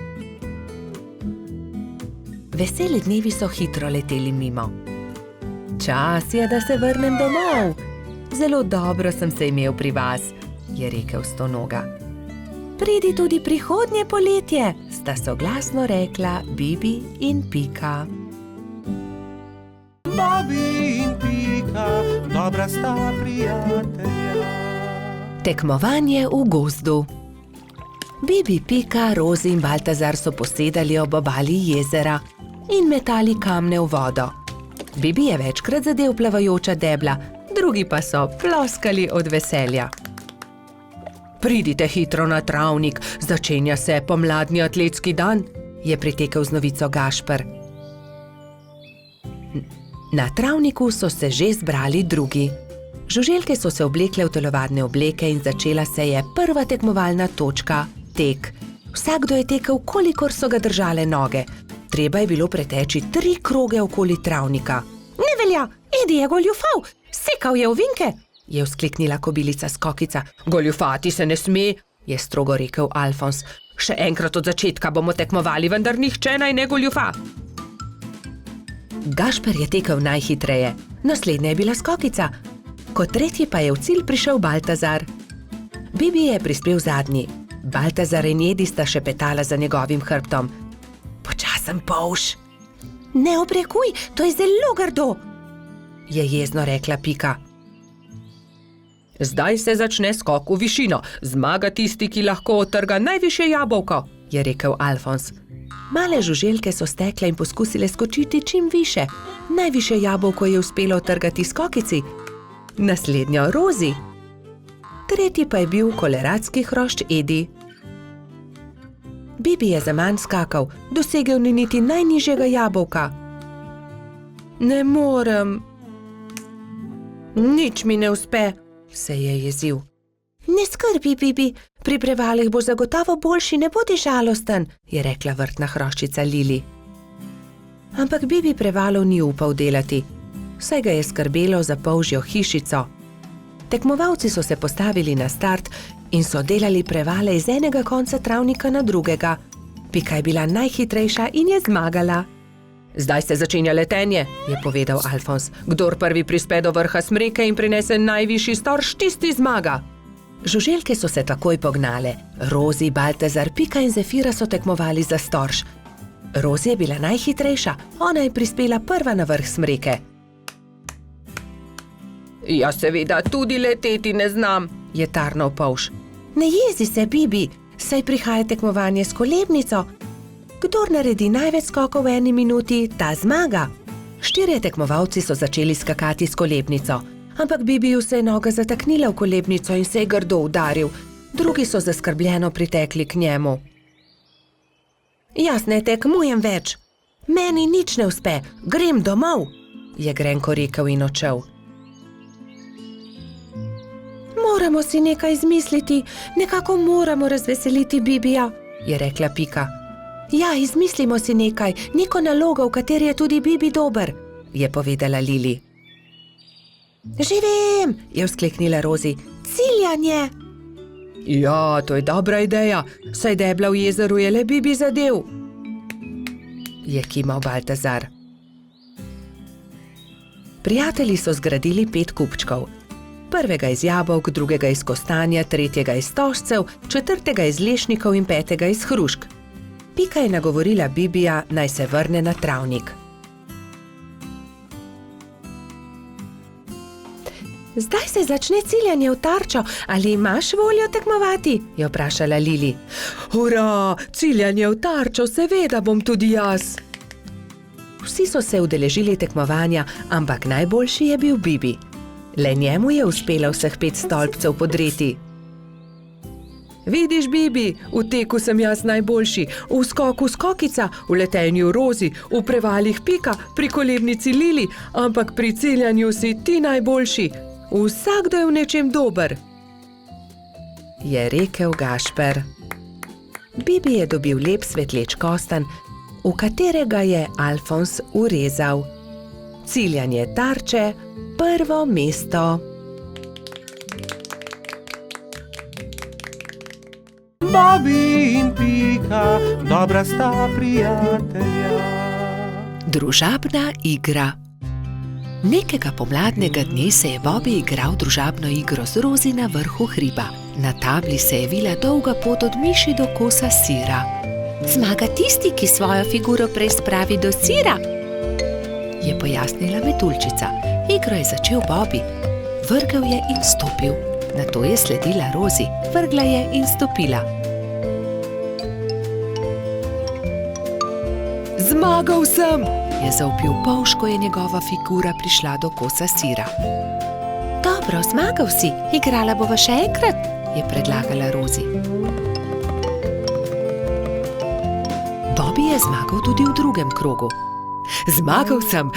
Veseli dnevi so hitro leteli mimo. Čas je, da se vrnem domov. Zelo dobro sem se imel pri vas, je rekel stonoga. Pridi tudi prihodnje poletje, sta soglasno rekla Bibi in Pika. Bobi in Pika, dobra sta prijatelja. Tekmovanje v gozdu. Bibi, Pika, Rozi in Baltazar so posedali ob obali jezera in metali kamne v vodo. Bibi je večkrat zadel plavajoča debla, drugi pa so ploskali od veselja. Pridite hitro na travnik, začenja se pomladni atletski dan, je pritekel z novico Gašper. Na travniku so se že zbrali drugi. Žuželke so se oblekle v telovadne obleke in začela se je prva tekmovalna točka, tek. Vsakdo je tekel, kolikor so ga držale noge. Treba je bilo preteči 3 kroge okoli travnika. Ne velja, Edi je goljufal, sekal je ovinke, je vzkliknila kobilica Skokica. Goljufati se ne sme, je strogo rekel Alfons. Še enkrat od začetka bomo tekmovali, vendar nihče naj ne goljufa. Gašper je tekel najhitreje, naslednja je bila Skokica. Kot tretji pa je v cilj prišel Baltazar. Bibi je prispel zadnji. Baltazar in Edi sta šepetala za njegovim hrbtom. Počasen polž. Ne obrekuj, to je zelo grdo, je jezno rekla Pika. Zdaj se začne skok v višino. Zmaga tisti, ki lahko odtrga najvišje jabolko, je rekel Alfons. Male žuželke so stekle in poskusile skočiti čim više. Najvišje jabolko je uspelo odtrgati Skokici, naslednjo Rozi. Tretji pa je bil koleradski hrošč Edi. Bibi je zaman skakal, dosegel ni niti najnižjega jabolka. Ne morem. Nič mi ne uspe, se je jezil. Ne skrbi, Bibi, pri prevalih boš zagotovo boljši, ne bodi žalosten, je rekla vrtna hroščica Lili. Ampak Bibi prevalov ni upal delati, saj ga je skrbelo za polžjo hišico. Tekmovalci so se postavili na start in so delali prevale iz enega konca travnika na drugega. Pika je bila najhitrejša in je zmagala. Zdaj se začenja letenje, je povedal Alfons. Kdor prvi prispe do vrha smreke in prinese najvišji storž, tisti zmaga. Žuželke so se takoj pognale. Rozi, Baltazar, Pika in Zefira so tekmovali za storž. Rozi je bila najhitrejša, ona je prispela prva na vrh smreke. Ja, seveda, tudi leteti ne znam, je tarnal polž. Ne jezi se, Bibi, saj prihaja tekmovanje s kolebnico. Kdor naredi največ skokov v 1 minuti, ta zmaga. 4 tekmovalci so začeli skakati s kolebnico, ampak Bibiju se je noga zataknila v kolebnico in se je grdo udaril. Drugi so zaskrbljeno pritekli k njemu. Jaz ne tekmujem več. Meni nič ne uspe, grem domov, je grenko rekel in odšel. Moramo si nekaj izmisliti, nekako moramo razveseliti Bibija, je rekla Pika. Ja, izmislimo si nekaj, neko nalogo, v kateri je tudi Bibi dober, je povedala Lili. Že vem, je vzkliknila Rozi, ciljanje. Ja, to je dobra ideja, saj debla v jezeru je le Bibi zadev, je kimal Baltazar. Prijatelji so zgradili 5 kupčkov. Prvega iz jabolk, drugega iz kostanja, tretjega iz stožcev, 4. iz lešnikov in 5. iz hrušk. Pika je nagovorila Bibija, naj se vrne na travnik. Zdaj se začne ciljanje v tarčo, ali imaš voljo tekmovati? Je vprašala Lili. Hurra, ciljanje v tarčo, seveda bom tudi jaz. Vsi so se udeležili tekmovanja, ampak najboljši je bil Bibi. Le njemu je uspelo vseh 5 stolpcev podreti. Vidiš, Bibi, v teku sem jaz najboljši, v skoku skokica, v letenju Rozi, v prevalih Pika, pri kolebnici Lili, ampak pri ciljanju si ti najboljši. Vsakdo je v nečem dober, je rekel Gašper. Bibi je dobil lep svetleč kostanj, v katerega je Alfons urezal. Ciljanje tarče, prvo mesto. Bobby in Pika, dobra sta prijatelja. Družabna igra. Nekega pomladnega dne se je Bobby igral družabno igro z Rozi na vrhu hriba. Na tabli se je vila dolga pot od miši do kosa sira. Zmaga tisti, ki svojo figuro prej spravi do sira, je pojasnila Metuljčica. Igro je začel Bobby. Vrgel je in stopil. Nato je sledila Rozi. Vrgla je in stopila. Zmagal sem, je zavpil Polž, ko je njegova figura prišla do kosa sira. Dobro, zmagal si, igrala bova še enkrat, je predlagala Rozi. Bobby je zmagal tudi v drugem krogu. Zmagal sem,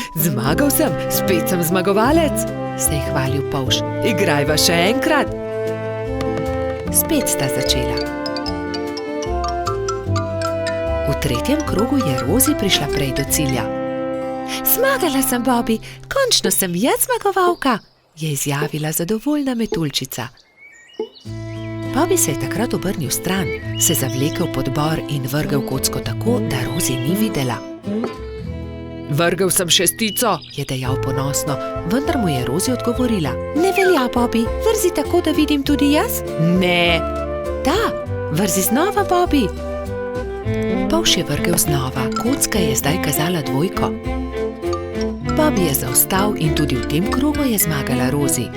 spet sem zmagovalec, se je hvalil Polž. Igrajva še enkrat. Spet sta začela. V tretjem krogu je Rozi prišla prej do cilja. Zmagala sem, Bobby, končno sem jaz zmagovalka, je izjavila zadovoljna Metuljčica. Bobby se je takrat obrnil stran, se zavlekel pod bor in vrgel kocko tako, da Rozi ni videla. Vrgel sem 6, je dejal ponosno, vendar mu je Rozi odgovorila. Ne velja, Bobby, vrzi tako, da vidim tudi jaz? Ne. Da, vrzi znova, Bobby. Polž je vrgel znova, kocka je zdaj kazala 2. Bobby je zaostal in tudi v tem krogu je zmagala Rozi.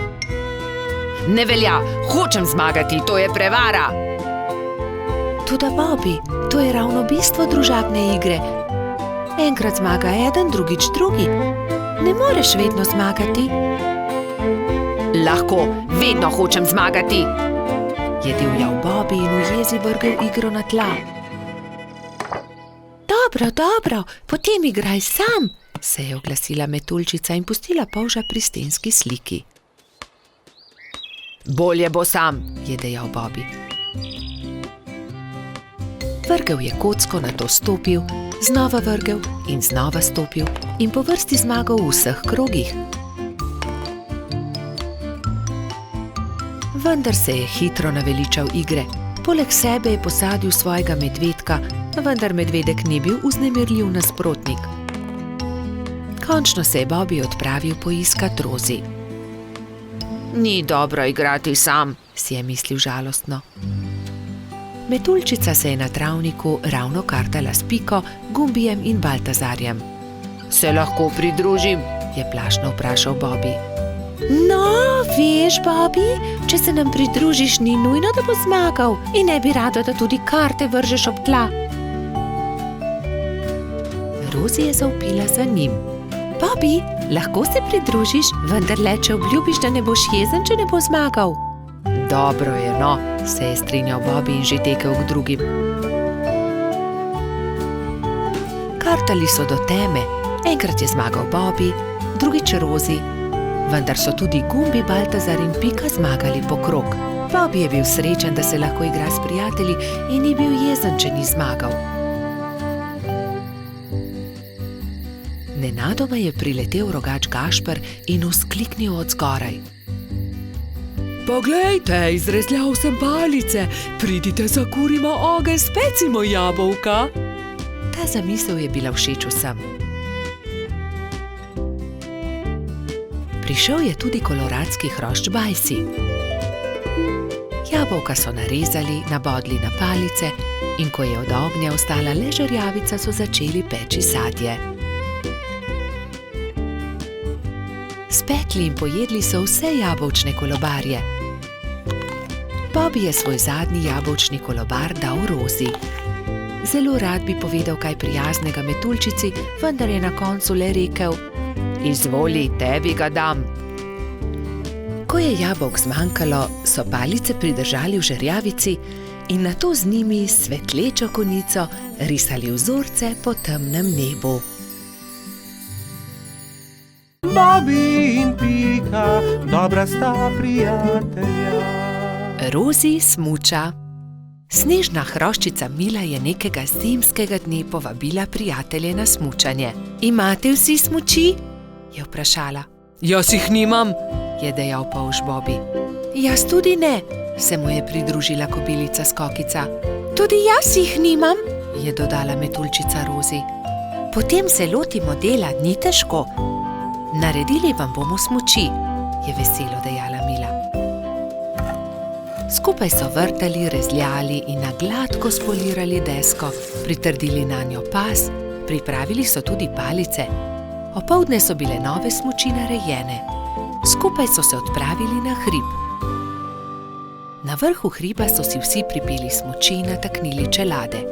Ne velja, hočem zmagati, to je prevara. Toda, Bobby, to je ravno bistvo družabne igre. Enkrat zmaga eden, drugič drugi. Ne moreš vedno zmagati. Lahko, vedno hočem zmagati, je divjal Bobby in v jezi vrgel igro na tla. Dobro, potem igraj sam, se je oglasila Metuljčica in pustila Polža pri stenski sliki. Bolje bo sam, je dejal Bobby. Vrgel je kocko, nato stopil, znova vrgel in znova stopil in po vrsti zmagal v vseh krogih. Vendar se je hitro naveličal igre. Poleg sebe je posadil svojega medvedka, vendar medvedek ni bil vznemirljiv nasprotnik. Končno se je Bobby odpravil poiskat Rozi. Ni dobro igrati sam, si je mislil žalostno. Metuljčica se je na travniku ravno kartala s Piko, Gumbijem in Baltazarjem. Se lahko pridružim, je plašno vprašal Bobby. No, veš, Bobby, če se nam pridružiš, ni nujno, da bo zmagal in ne bi rada, da tudi karte vržeš ob tla. Rozi je zavpila za njim. Bobby, lahko se pridružiš, vendar le, če obljubiš, da ne boš jezen, če ne bo zmagal. Dobro je, no, se je strinjal Bobby in že tekel k drugim. Kartali so do teme, enkrat je zmagal Bobby, drugič Rozi, vendar so tudi Gumbi, Baltazar in Pika zmagali po krog. Bobby je bil srečen, da se lahko igra s prijatelji in ni bil jezen, če ni zmagal. Nenadoma je priletel rogač Gašper in vzkliknil od zgoraj. Poglejte, izrezljal sem palice, pridite zakurimo ogenj, specimo jabolka. Ta zamisel je bila všeč vsem. Prišel je tudi koloradski hrošč Bajsi. Jabolka so narezali, nabodli na palice in ko je od ognja ostala le žerjavica, so začeli peči sadje. Spekli in pojedli so vse jabolčne kolobarje. Bobby je svoj zadnji jabolčni kolobar dal Rozi. Zelo rad bi povedal kaj prijaznega metuljčici, vendar je na koncu le rekel: Izvoli, tebi ga dam. Ko je jabolk zmanjkalo, so palice pridržali v žerjavici in nato z njimi s svetlečo konico risali vzorce po temnem nebu. Bobby in Pika, dobra sta prijatelja. Rozi smuča. Snežna hroščica Mila je nekega zimskega dne povabila prijatelje na smučanje. Imate vsi smuči? Je vprašala. Jaz jih nimam, je dejal polž Bobby. Jaz tudi ne, se mu je pridružila kobilica Skokica. Tudi jaz jih nimam, je dodala metuljčica Rozi. Potem se lotimo dela, ni težko. Naredili vam bomo smuči, je veselo dejala Mila. Skupaj so vrtali, rezljali in na gladko spolirali desko, pritrdili nanjo pas, pripravili so tudi palice. Opoldne so bile nove smuči narejene. Skupaj so se odpravili na hrib. Na vrhu hriba so si vsi pripeli smuči in nataknili čelade.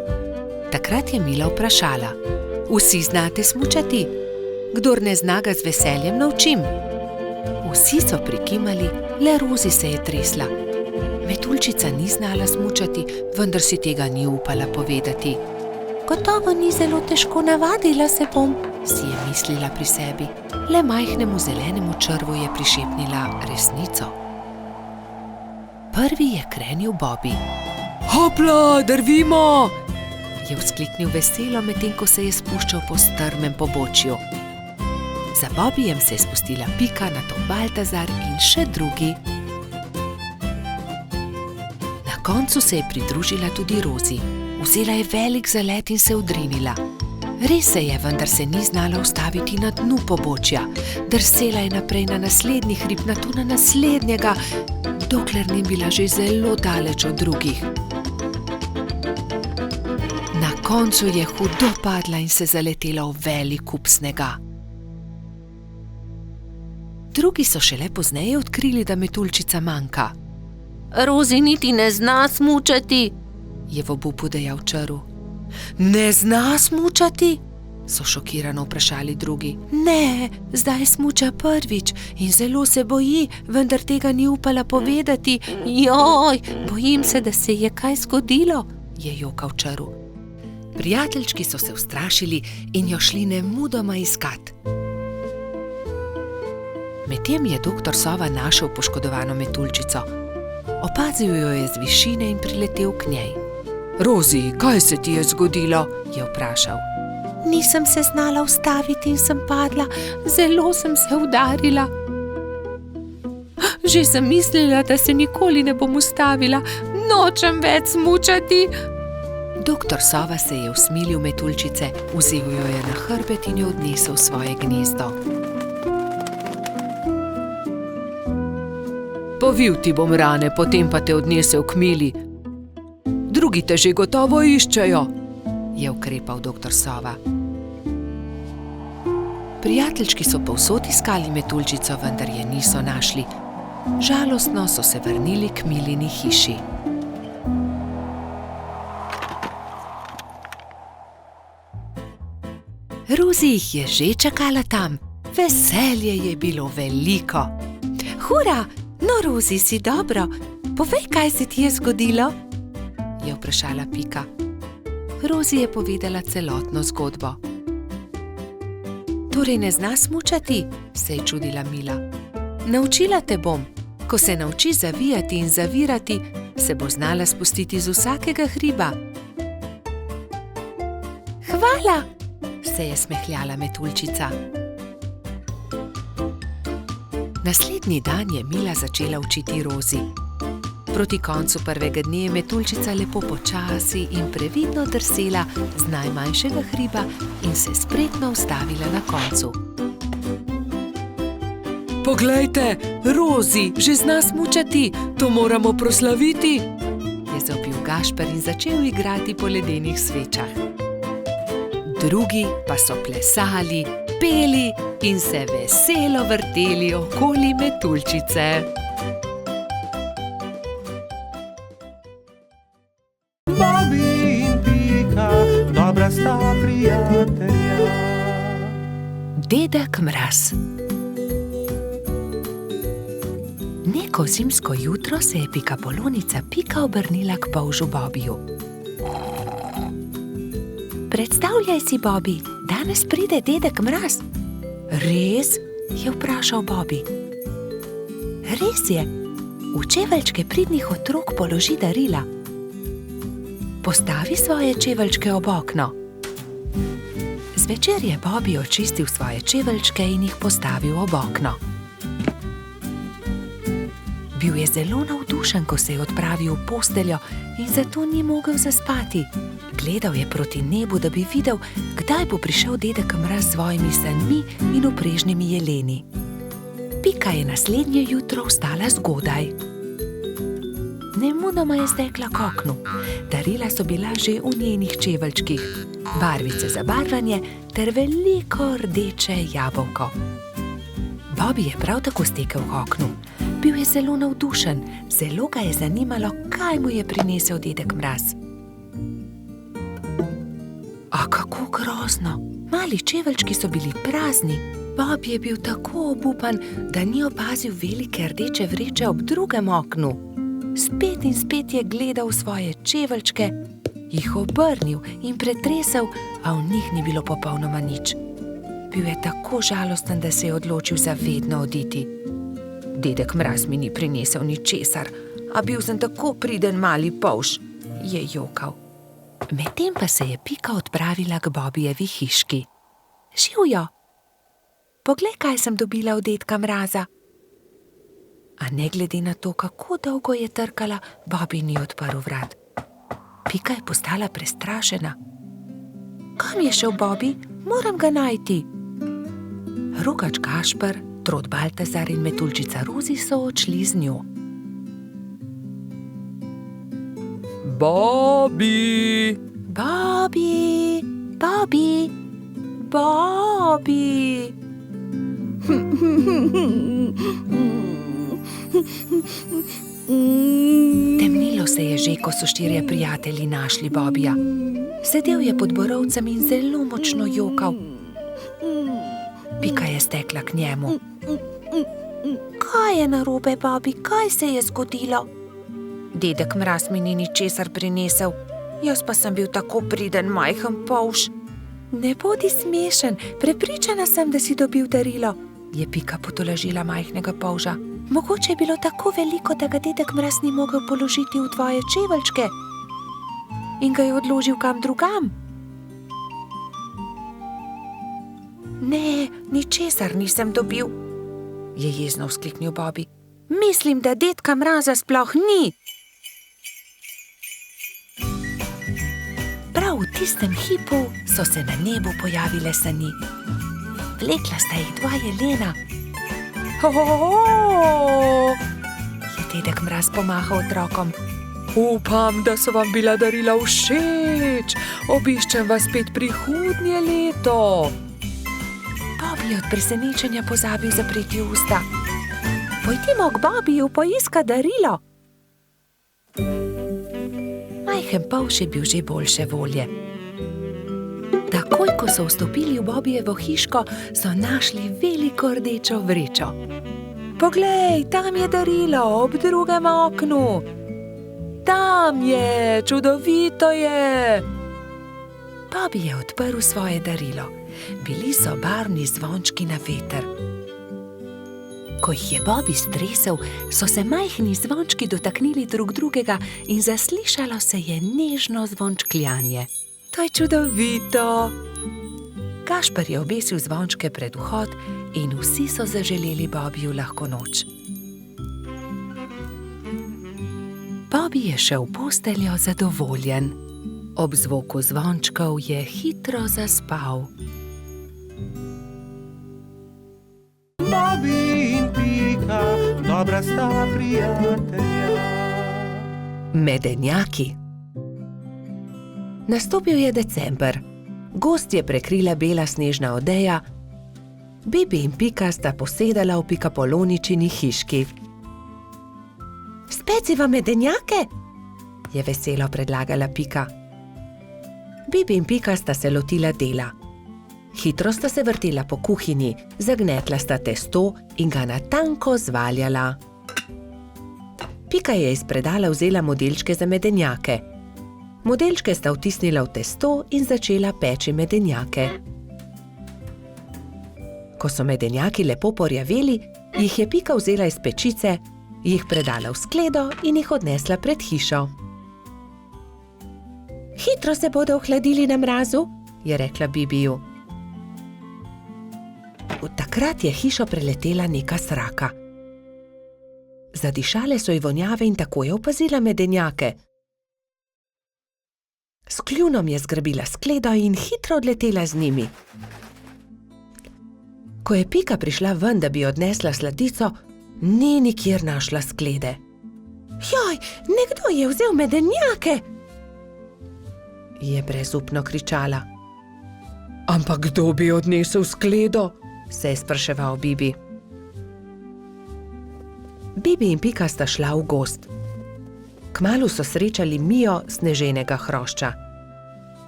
Takrat je Mila vprašala: Vsi znate smučati? Kdor ne zna, ga z veseljem naučim. Vsi so prikimali, le Rozi se je tresla. Metuljčica ni znala smučati, vendar si tega ni upala povedati. Gotovo ni zelo težko, navadila se bom, si je mislila pri sebi. Le majhnemu zelenemu črvu je prišepnila resnico. Prvi je krenil Bobby. Hopla, drvimo! Je vzkliknil veselo, medtem ko se je spuščal po strmem pobočju. Za Bobbyjem se je spustila Pika, nato Baltazar in še drugi. Na koncu se je pridružila tudi Rozi. Vzela je velik zalet in se odrinila. Res se je, vendar se ni znala ustaviti na dnu pobočja. Drsela je naprej na naslednji hrib, nato na naslednjega, dokler ni bila že zelo daleč od drugih. Na koncu je hudo padla in se zaletela v velik kup snega. Drugi so šele pozneje odkrili, da metuljčica manjka. Rozi niti ne zna smučati, je v obupu dejal črv. Ne zna smučati? So šokirano vprašali drugi. Ne, zdaj smuča prvič in zelo se boji, vendar tega ni upala povedati. Joj, bojim se, da se je kaj zgodilo, je jokal črv. Prijateljčki so se ustrašili in jo šli nemudoma iskat. Medtem je doktor Sova našel poškodovano metuljčico. Opazil jo je z višine in priletel k njej. Rozi, kaj se ti je zgodilo? Je vprašal. Nisem se znala ustaviti in sem padla, zelo sem se udarila. Že sem mislila, da se nikoli ne bom ustavila, nočem več smučati. Doktor Sova se je usmilil metuljčice, vzel jo je na hrbet in jo odnesel v svoje gnezdo. Povil ti bom rane, potem pa te odnesel k Mili. Drugi te že gotovo iščejo, je ukrepal doktor Sova. Prijateljčki so povsod iskali metuljčico, vendar je niso našli. Žalostno so se vrnili k Milini hiši. Rozi jih je že čakala tam. Veselje je bilo veliko. Hura, no Rozi, si dobro. Povej, kaj se ti je zgodilo? Je vprašala Pika. Rozi je povedala celotno zgodbo. Torej ne zna smučati, se je čudila Mila. Naučila te bom. Ko se nauči zavijati in zavirati, se bo znala spustiti z vsakega hriba. Hvala, se je smehljala metuljčica. Naslednji dan je Mila začela učiti Rozi. Proti koncu prvega dne je metuljčica lepo počasi in previdno drsela z najmanjšega hriba in se spretno ustavila na koncu. Poglejte, Rozi že zna smučati, to moramo proslaviti, je zavpil Gašper in začel igrati po ledenih svečah. Drugi pa so plesali, peli in se veselo vrteli okoli metuljčice. Bobby in Pika, dobra sta prijatelja. Dedek Mraz. Neko zimsko jutro se je pikapolonica Pika obrnila k polžu Bobiju. Predstavljaj si, Bobi, danes pride dedek Mraz. Res? Je vprašal Bobi. Res je. V čeveljčke pridnih otrok položi darila. Postavi svoje čeveljčke ob okno. Zvečer je Bobi očistil svoje čeveljčke in jih postavil ob okno. Bil je zelo navdušen, ko se je odpravil v posteljo in zato ni mogel zaspati. Gledal je proti nebu, da bi videl, kdaj bo prišel dedek Mraz s svojimi sanmi in uprežnimi jeleni. Pika je naslednje jutro vstala zgodaj. Nemudoma je stekla k oknu. Darila so bila že v njenih čeveljčkih, barvice za barvanje ter veliko rdeče jabolko. Bobi je prav tako stekel k oknu. Bil je zelo navdušen, zelo ga je zanimalo, kaj mu je prinesel dedek Mraz. A kako grozno! Mali čeveljčki so bili prazni. Bobi je bil tako obupan, da ni opazil velike rdeče vreče ob drugem oknu. Spet in spet je gledal v svoje čeveljčke, jih obrnil in pretresel, a v njih ni bilo popolnoma nič. Bil je tako žalosten, da se je odločil za vedno oditi. Dedek Mraz mi ni prinesel ničesar, a bil sem tako priden mali polž, je jokal. Medtem pa se je Pika odpravila k Bobijevi hiški. Živjo! Poglej, kaj sem dobila od dedka Mraza. A ne glede na to, kako dolgo je trkala, Bobi ni odprl vrat. Pika je postala prestrašena. Kam je šel Bobi? Moram ga najti. Rogač Gašper, Trod Baltazar in metuljčica Rozi so odšli z njo. Bobi! Bobi! Bobi! Bobi! Temnilo se je že, ko so štirje prijatelji našli Bobija. Sedel je pod borovcem in zelo močno jokal. Pika je stekla k njemu. Kaj je narobe, Bobi? Kaj se je zgodilo? Dedek Mraz mi ni ničesar prinesel, jaz pa sem bil tako priden majhen polž. Ne bodi smešen, prepričana sem, da si dobil darilo, je Pika potolažila majhnega polža. Mogoče je bilo tako veliko, da ga dedek Mraz ni mogel položiti v tvoje čeveljčke in ga je odložil kam drugam. Ne, ničesar nisem dobil, je jezno vzkliknil Bobi. Mislim, da dedka Mraza sploh ni. Prav v tistem hipu so se na nebu pojavile sani. Vlekla sta jih dva jelena. Ho! Je dedek Mraz pomahal otrokom. Upam, da so vam bila darila všeč. Obiščem vas spet prihodnje leto. Bobi je od presenečenja pozabil zapreti usta. Pojdimo k Bobiju poiskat darilo. Majhen polž je bil že boljše volje. Takoj, ko so vstopili v Bobijevo hiško, so našli veliko rdečo vrečo. Poglej, tam je darilo, ob drugem oknu. Tam je, čudovito je. Bobi je odprl svoje darilo. Bili so barvni zvončki na veter. Ko jih je Bobi stresel, so se majhni zvončki dotaknili drug drugega in zaslišalo se je nežno zvončkljanje. To je čudovito. Gašper je obesil zvončke pred vhod in vsi so zaželeli Bobiju lahko noč. Bobi je šel v posteljo zadovoljen. Ob zvoku zvončkov je hitro zaspal. Bobby in Pika, dobra sta prijatelja. Medenjaki. Nastopil je december. Gozd je prekrila bela snežna odeja. Bibi in Pika sta posedala v Pikapoloničini hiški. Speciva medenjake? Je veselo predlagala Pika. Bibi in Pika sta se lotila dela. Hitro sta se vrtela po kuhinji, zagnetla sta testo in ga na tanko zvaljala. Pika je iz predala vzela modelčke za medenjake. Modelčke sta vtisnila v testo in začela peči medenjake. Ko so medenjaki lepo porjaveli, jih je Pika vzela iz pečice, jih predala v skledo in jih odnesla pred hišo. Hitro se bodo ohladili na mrazu, je rekla Bibiju. Takrat je hišo preletela neka sraka. Zadišale so ji vonjave in tako je opazila medenjake. S kljunom je zgrabila skledo in hitro odletela z njimi. Ko je Pika prišla ven, da bi odnesla sladico, ni nikjer našla sklede. Joj, nekdo je vzel medenjake! Je brezupno kričala. Ampak kdo bi odnesel skledo? Se je spraševal Bibi. Bibi in Pika sta šla v gozd. Kmalu so srečali Mijo sneženega hrošča.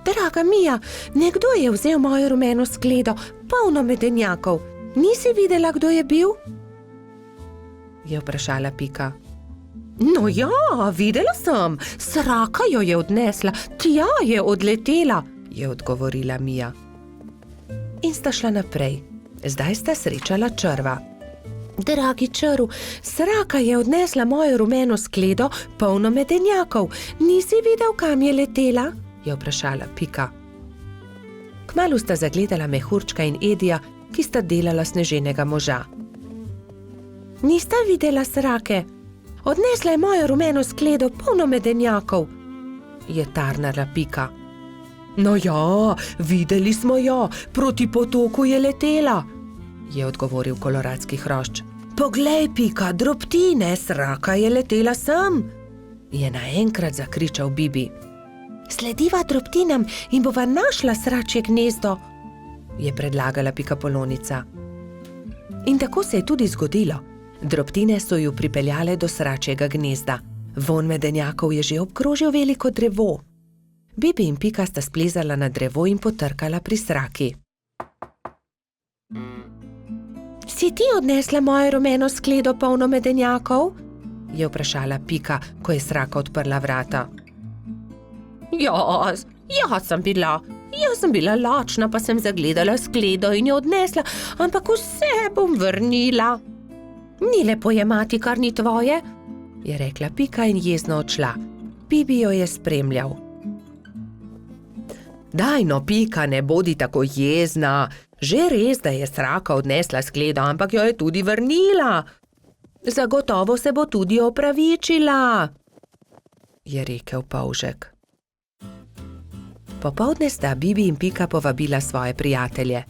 Draga Mija, nekdo je vzel mojo rumeno skledo, polno medenjakov. Nisi videla, kdo je bil? Je vprašala Pika. No ja, videla sem, sraka jo je odnesla, tja je odletela, je odgovorila Mija. In sta šla naprej. Zdaj sta srečala črva. Dragi črv, sraka je odnesla mojo rumeno skledo, polno medenjakov. Nisi videl, kam je letela? Je vprašala Pika. Kmalu sta zagledala Mehurčka in Edija, ki sta delala sneženega moža. Nista videla srake? Odnesla je mojo rumeno skledo, polno medenjakov, je tarnala Pika. No ja, videli smo jo, proti potoku je letela, je odgovoril koloradski hrošč. Poglej, Pika, drobtine, sraka je letela sem, je naenkrat zakričal Bibi. Slediva drobtinam in bova našla sračje gnezdo, je predlagala Pikapolonica. In tako se je tudi zgodilo. Drobtine so ju pripeljale do sračjega gnezda. Vonj medenjakov je že obkrožil veliko drevo. Bibi in Pika sta splezala na drevo in potrkala pri sraki. Si ti odnesla mojo rumeno skledo, polno medenjakov? Je vprašala Pika, ko je sraka odprla vrata. Jaz sem bila lačna, pa sem zagledala skledo in jo odnesla, ampak vse bom vrnila. Ni lepo jemati, kar ni tvoje, je rekla Pika in jezno odšla. Bibi jo je spremljal. Daj no, Pika, ne bodi tako jezna. Že res, da je sraka odnesla skledo, ampak jo je tudi vrnila. Zagotovo se bo tudi opravičila, je rekel polžek. Popoldne sta Bibi in Pika povabila svoje prijatelje.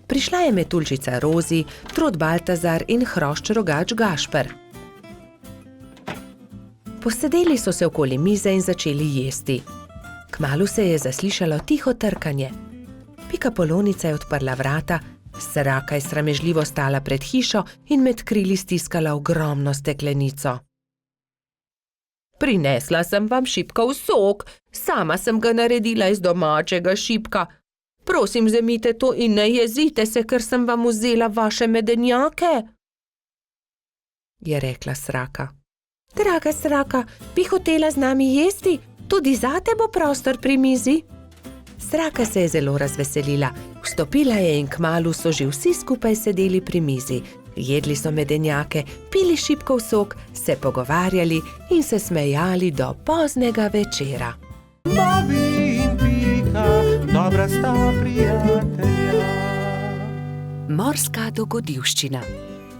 Prišla je metuljčica Rozi, trod Baltazar in hrošč rogač Gašper. Posedeli so se okoli mize in začeli jesti. Kmalu se je zaslišalo tiho trkanje. Pikapolonica je odprla vrata, Sraka je sramežljivo stala pred hišo in med krili stiskala ogromno steklenico. Prinesla sem vam šipkov sok, sama sem ga naredila iz domačega šipka. Prosim, vzemite to in ne jezite se, ker sem vam vzela vaše medenjake, je rekla Sraka. Draga Sraka, bi hotela z nami jesti? Tudi zate bo prostor pri mizi. Sraka se je zelo razveselila. Vstopila je in kmalu so že vsi skupaj sedeli pri mizi. Jedli so medenjake, pili šipkov sok, se pogovarjali in se smejali do poznega večera. Bobby in Pika, dobra sta prijatelja. Morska dogodivščina.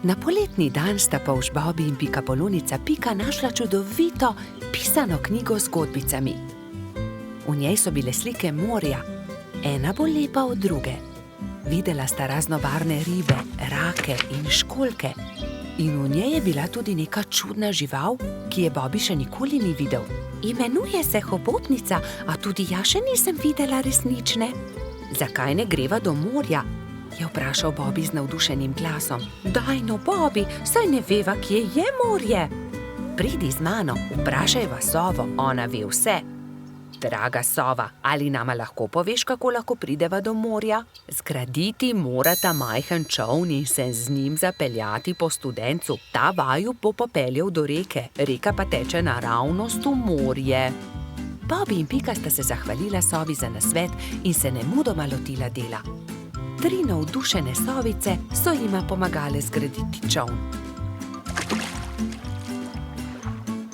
Na poletni dan sta polž Bobby in pikapolonica Pika našla čudovito pisano knjigo z zgodbicami. V njej so bile slike morja, ena bolj lepa od druge. Videla sta raznobarvne ribe, rake in školjke. In v njej je bila tudi neka čudna žival, ki je Bobby še nikoli ni videl. Imenuje se hobotnica, a tudi jaz še nisem videla resnične. Zakaj ne greva do morja? Je vprašal Bobby z navdušenim glasom. Daj no, Bobby, saj ne veva, kje je morje. Pridi z mano, vprašajva sovo, ona ve vse. Draga sova, ali nama lahko poveš, kako lahko prideva do morja? Zgraditi morata majhen čoln in se z njim zapeljati po studencu. Ta vaju bo popeljal do reke, reka pa teče naravnost v morje. Bobby in Pika sta se zahvalila sovi za nasvet in se nemudoma lotila dela. 3 navdušene sovice so jima pomagale zgraditi čoln.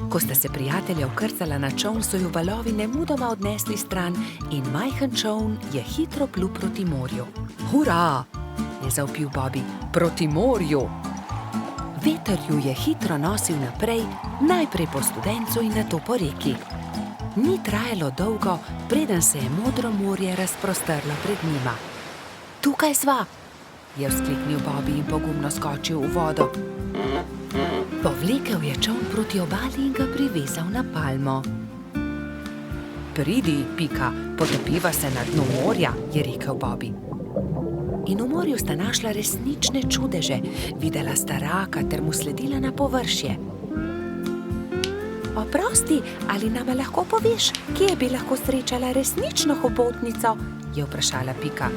Ko sta se prijatelja vkrcala na čoln, so ju valovi nemudoma odnesli stran in majhen čoln je hitro plul proti morju. Hurra, je zavpil Bobby, proti morju. Veter ju je hitro nosil naprej, najprej po studencu in nato po reki. Ni trajalo dolgo, preden se je modro morje razprostrlo pred njima. Tukaj sva, je vzkliknil Bobby in pogumno skočil v vodo. Povlekel je čoln proti obali in ga privezal na palmo. Pridi, Pika, potopiva se na dnu morja, je rekel Bobby. In v morju sta našla resnične čudeže, videla sta raka ter mu sledila na površje. Oprosti, ali nama lahko poveš, kje bi lahko srečala resnično hobotnico, je vprašala Pika.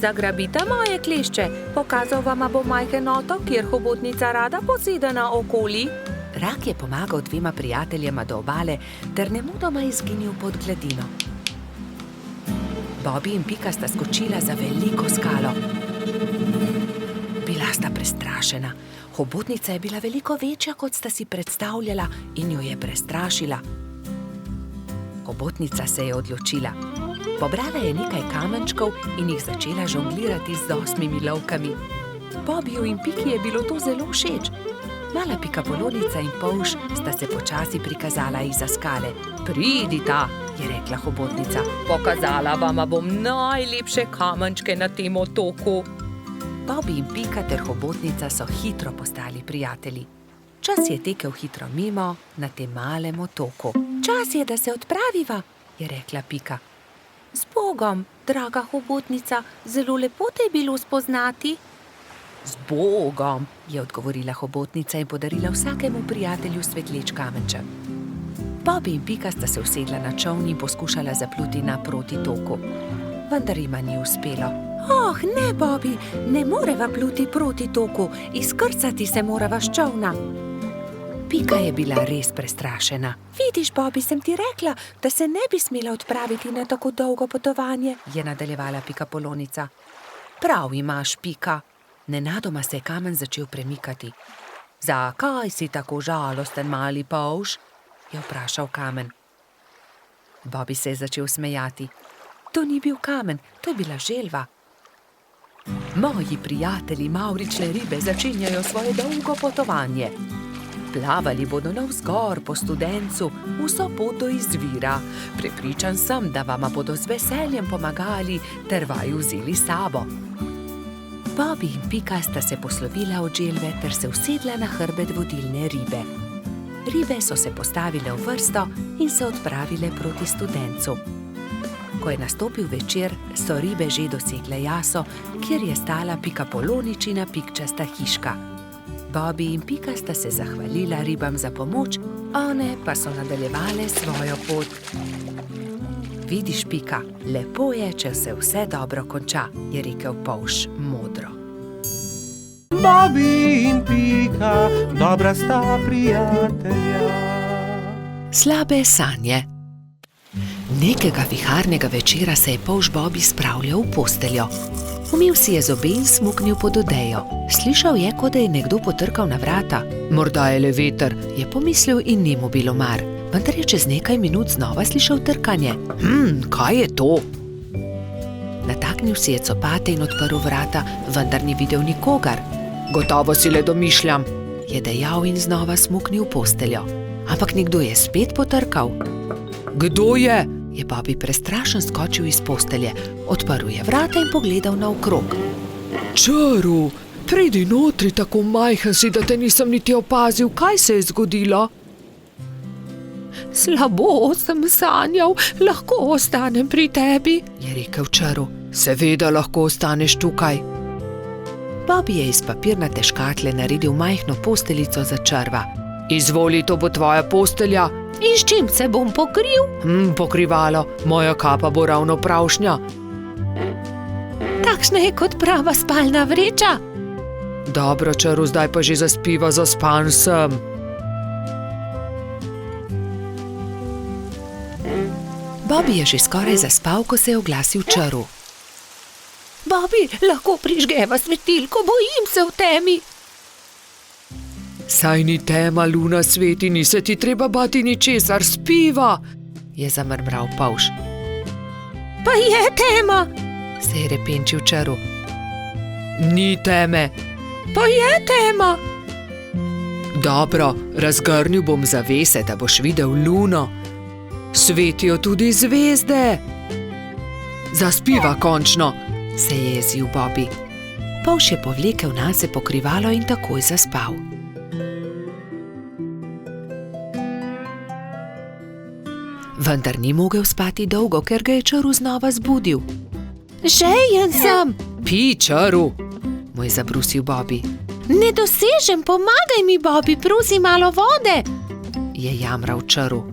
Zagrabite moje klešče, pokazal vama bo majhen otok, kjer hobotnica rada poseda naokoli. Rak je pomagal 2 prijateljema do obale ter nemudoma izginil pod gladino. Bobby in Pika sta skočila za veliko skalo. Bila sta prestrašena. Hobotnica je bila veliko večja, kot sta si predstavljala, in jo je prestrašila. Hobotnica se je odločila. Pobrala je nekaj kamenčkov in jih začela žonglirati z 8 lovkami. Bobbyju in Piki je bilo to zelo všeč. Mala pikapolonica in polž sta se počasi prikazala izza skale. Pridita, je rekla hobotnica. Pokazala vama bom najlepše kamenčke na tem otoku. Bobby in Pika ter hobotnica so hitro postali prijatelji. Čas je tekel hitro mimo na tem malem otoku. Čas je, da se odpraviva, je rekla Pika. Z Bogom, draga hobotnica, zelo lepo te je bilo spoznati. Z Bogom, je odgovorila hobotnica in podarila vsakemu prijatelju svetleč kamenček. Bobby in Pika sta se usedla na čoln in poskušala zapluti naproti toku. Vendar jima ni uspelo. Oh, ne, Bobby, ne moreva pluti proti toku, izkrcati se morava s čolna. Pika je bila res prestrašena. Vidiš, Bobby, sem ti rekla, da se ne bi smela odpraviti na tako dolgo potovanje, je nadaljevala pikapolonica. Prav imaš, Pika. Nenadoma se je kamen začel premikati. Zakaj si tako žalosten, mali polž? Je vprašal kamen. Bobby se je začel smejati. To ni bil kamen, to je bila želva. Moji prijatelji mavrične ribe začenjajo svoje dolgo potovanje. Plavali bodo navzgor po studencu, vso pot do izvira. Prepričan sem, da vama bodo z veseljem pomagali ter vaju vzeli s sabo. Bobby in Pika sta se poslovila od želve ter se usedla na hrbet vodilne ribe. Ribe so se postavile v vrsto in se odpravile proti studencu. Ko je nastopil večer, so ribe že dosegle jaso, kjer je stala Pikapoloničina pikčasta hiška. Bobby in Pika sta se zahvalila ribam za pomoč, one pa so nadaljevale svojo pot. Vidiš, Pika, lepo je, če se vse dobro konča, je rekel polž modro. Bobby in Pika, dobra sta prijatelja. Slabe sanje. Nekega viharnega večera se je polž Bobby spravljal v posteljo. Umil si je zobe in smuknil pod odejo. Slišal je, kot da je nekdo potrkal na vrata. Morda je le veter, je pomislil in ni mu bilo mar. Vendar je čez nekaj minut znova slišal trkanje. Kaj je to? Nataknil si je copate in odprl vrata, vendar ni videl nikogar. Gotovo si le domišljam, je dejal in znova smuknil v posteljo. Ampak nekdo je spet potrkal. Kdo je? Je Bobby prestrašen skočil iz postelje, odprl je vrata in pogledal naokrog. Čaru, pridi notri, tako majhen si, da te nisem niti opazil, kaj se je zgodilo? Slabo sem sanjal, lahko ostanem pri tebi, je rekel Čaru. Seveda lahko ostaneš tukaj. Bobby je iz papirnate škatle naredil majhno posteljico za Čarva. Izvoli, to bo tvoja postelja. In s čim se bom pokril? Pokrivalo, moja kapa bo ravno pravšnja. Takšna je kot prava spalna vreča. Dobro, Čaru, zdaj pa že zaspiva, zaspan sem. Bobby je že skoraj zaspal, ko se je oglasil Čaru. Bobby, lahko prižgeva svetilko, bojim se v temi. Saj ni tema, luna sveti, ni se ti treba bati ničesar, spiva, je zamrmral polž. Pa je tema, se je repenčil Čaru. Ni teme. Pa je tema. Dobro, razgrnil bom zavese, da boš videl luno. Svetijo tudi zvezde. Zaspiva končno, se je jezil Bobby. Polž je povlekel nase pokrivalo in takoj zaspal. Vendar ni mogel spati dolgo, ker ga je Čaru znova zbudil. Žejen sem. Pij, Čaru, mu je zabrusil Bobby. Ne dosežem, pomagaj mi, Bobby, prosi malo vode, je jamral Čaru.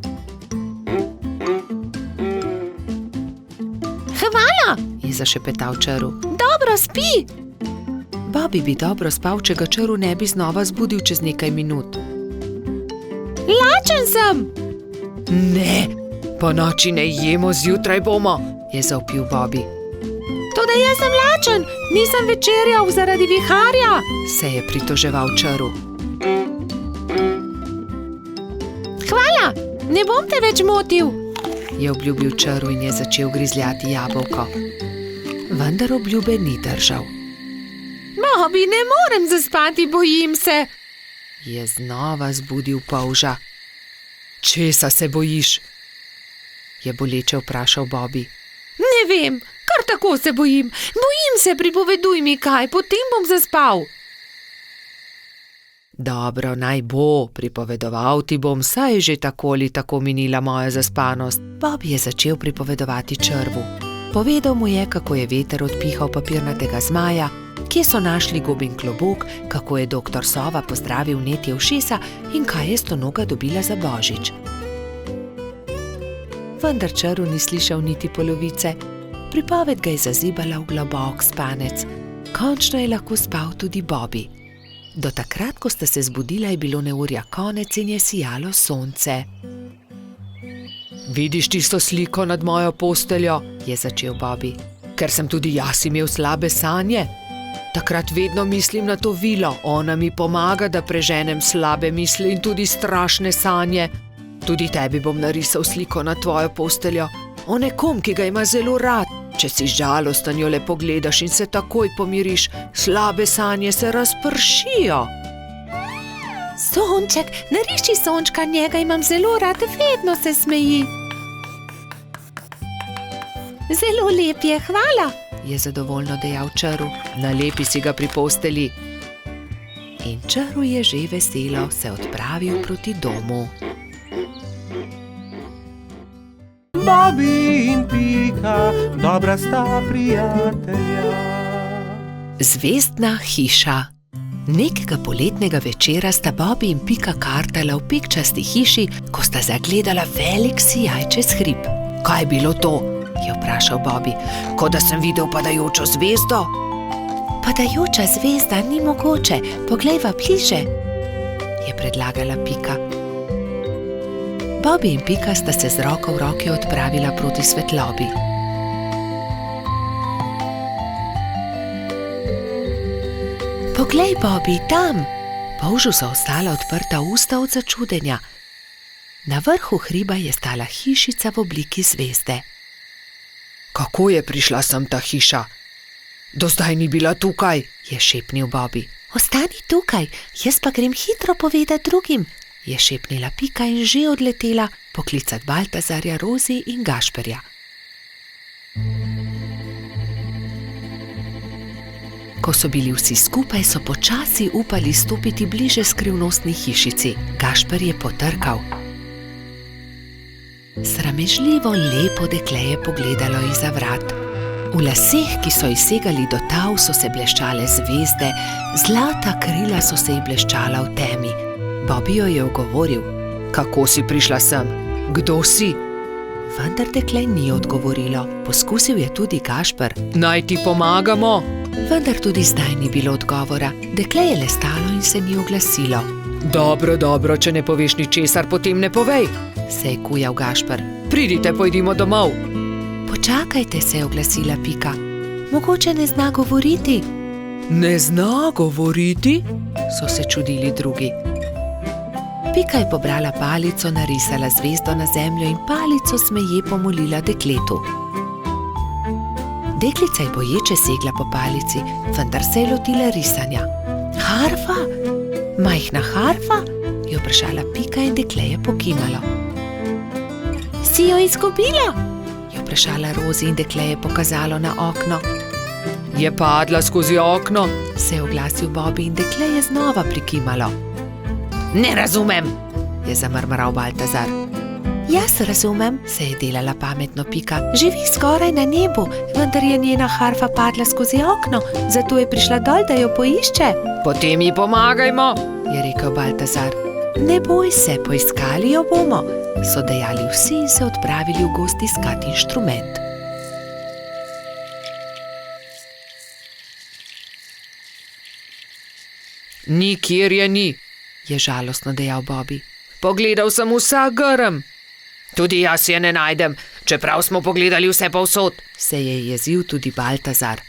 Hvala, je zašepetal Čaru. Dobro spi. Bobby bi dobro spal, če ga Čaru ne bi znova zbudil čez nekaj minut. Lačen sem. Ne, po noči ne jemo, zjutraj bomo, je zavpil Bobby. Toda jaz sem lačen, nisem večerjal zaradi viharja, se je pritoževal Čaru. Hvala, ne bom te več motil, je obljubil Čaru in je začel grizljati jabolko. Vendar obljube ni držal. Bobby, ne morem zaspati, bojim se, je znova zbudil polža. Česa se bojiš? Je boleče vprašal Bobby. Ne vem, kar tako se bojim. Bojim se, pripoveduj mi kaj, potem bom zaspal. Dobro, naj bo, pripovedoval ti bom, saj je že tako ali tako minila moja zaspanost. Bobby je začel pripovedovati Črvu. Povedal mu je, kako je veter odpihal papirnatega zmaja, kje so našli gobin klobuk, kako je doktor Sova pozdravil Netje ušesa in kaj je Stonoga dobila za božič. Vendar Čaru ni slišal niti polovice. Pripoved ga je zazibala v globok spanec. Končno je lahko spal tudi Bobby. Do takrat, ko sta se zbudila, je bilo neurja konec in je sijalo sonce. Vidiš tisto sliko nad mojo posteljo, je začel Bobby. Ker sem tudi jaz imel slabe sanje. Takrat vedno mislim na to vilo, ona mi pomaga, da preženem slabe misli in tudi strašne sanje. Tudi tebi bom narisal sliko na tvojo posteljo, o nekom, ki ga ima zelo rad. Če si žalosten, jo le pogledaš in se takoj pomiriš, slabe sanje se razpršijo. Sonček, nariši sončka, njega imam zelo rad, vedno se smeji. Zelo lep je, hvala, je zadovoljno dejal Čaru. Nalepi si ga pri postelji. In Čaru je že veselo se odpravil proti domu. Bobby in Pika, dobra sta prijatelja. Zvezdna hiša. Nekega poletnega večera sta Bobby in Pika kartala v pikčasti hiši, ko sta zagledala velik sijaj čez hrib. Kaj je bilo to? Je vprašal Bobby. Kot da sem videl padajočo zvezdo. Padajoča zvezda ni mogoče, poglejva bliže, je predlagala Pika. Bobby in Pika sta se z roko v roki odpravila proti svetlobi. Poglej, Bobby, tam! Polžu so ostala odprta usta od začudenja. Na vrhu hriba je stala hišica v obliki zvezde. Kako je prišla sem ta hiša? Do zdaj ni bila tukaj, je šepnil Bobby. Ostani tukaj, jaz pa grem hitro povedat drugim, je šepnila Pika in že odletela poklicat Baltazarja, Rozi in Gašperja. Ko so bili vsi skupaj, so počasi upali stopiti bliže skrivnostni hišici. Gašper je potrkal. Sramežljivo lepo dekle je pogledalo izza vrat. V laseh, ki so ji segali do tav, so se bleščale zvezde, zlata krila so se ji bleščala v temi. Bobby jo je ogovoril. Kako si prišla sem? Kdo si? Vendar dekle ni odgovorilo. Poskusil je tudi Gašper. Naj ti pomagamo? Vendar tudi zdaj ni bilo odgovora. Dekle je le stalo in se ni oglasilo. Dobro, če ne poveš ničesar, potem ne povej, se je kujal Gašper. Pridite, pojdimo domov. Počakajte, se je oglasila Pika. Mogoče ne zna govoriti. Ne zna govoriti? So se čudili drugi. Pika je pobrala palico, narisala zvezdo na zemljo in palico smeje pomolila dekletu. Deklica je boječe segla po palici, vendar se je lotila risanja. Harfa? Majhna harfa? Je vprašala Pika in dekle je pokimalo. Si jo izgubila? Je vprašala Rozi in dekle je pokazalo na okno. Je padla skozi okno, se je oglasil Bobby in dekle je znova prikimalo. Ne razumem, je zamrmral Baltazar. Jaz razumem, se je delala pametno Pika. Živi skoraj na nebu, vendar je njena harfa padla skozi okno, zato je prišla dol, da jo poišče. Potem ji pomagajmo, je rekel Baltazar. Ne boj se, poiskali jo bomo, so dejali vsi in se odpravili v gozd iskat inštrument. Nikjer je ni, je žalostno dejal Bobby. Pogledal sem vsak grm. Tudi jaz je ne najdem, čeprav smo pogledali vse povsod, se je jezil tudi Baltazar.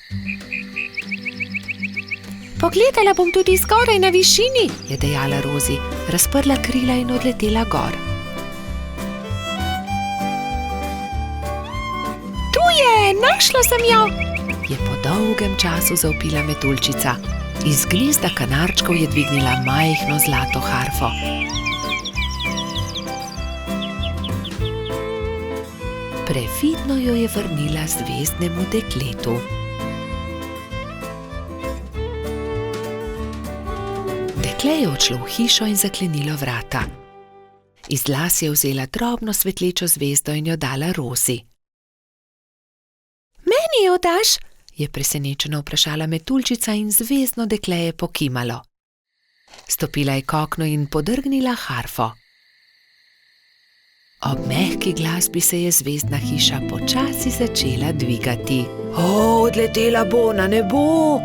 Pogledala bom tudi skoraj na višini, je dejala Rozi, razprla krila in odletela gor. Tu je, našla sem jo, je po dolgem času zavpila metuljčica. Iz gnezda kanarčkov je dvignila majhno zlato harfo. Previdno jo je vrnila zvezdnemu dekletu. Dekle je odšlo v hišo in zaklenilo vrata. Iz las je vzela drobno svetlečo zvezdo in jo dala Rozi. Meni jo daš? Je presenečeno vprašala metuljčica in zvezdno dekle je pokimalo. Stopila je k oknu in podrgnila harfo. Ob mehki glasbi se je zvezdna hiša počasi začela dvigati. Odletela bo na nebo,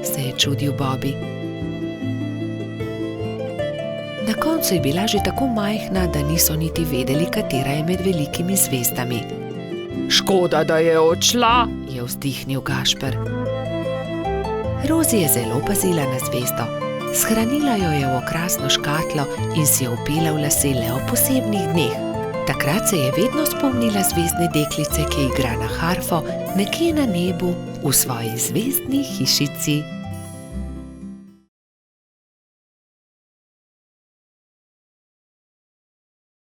se je čudil Bobby. Na koncu je bila že tako majhna, da niso niti vedeli, katera je med velikimi zvezdami. Škoda, da je odšla, je vzdihnil Gašper. Rozi je zelo pazila na zvezdo. Shranila jo je v okrasno škatlo in si jo vpela v lase le ob posebnih dneh. Takrat se je vedno spomnila zvezdne deklice, ki igra na harfo nekje na nebu v svoji zvezdni hišici.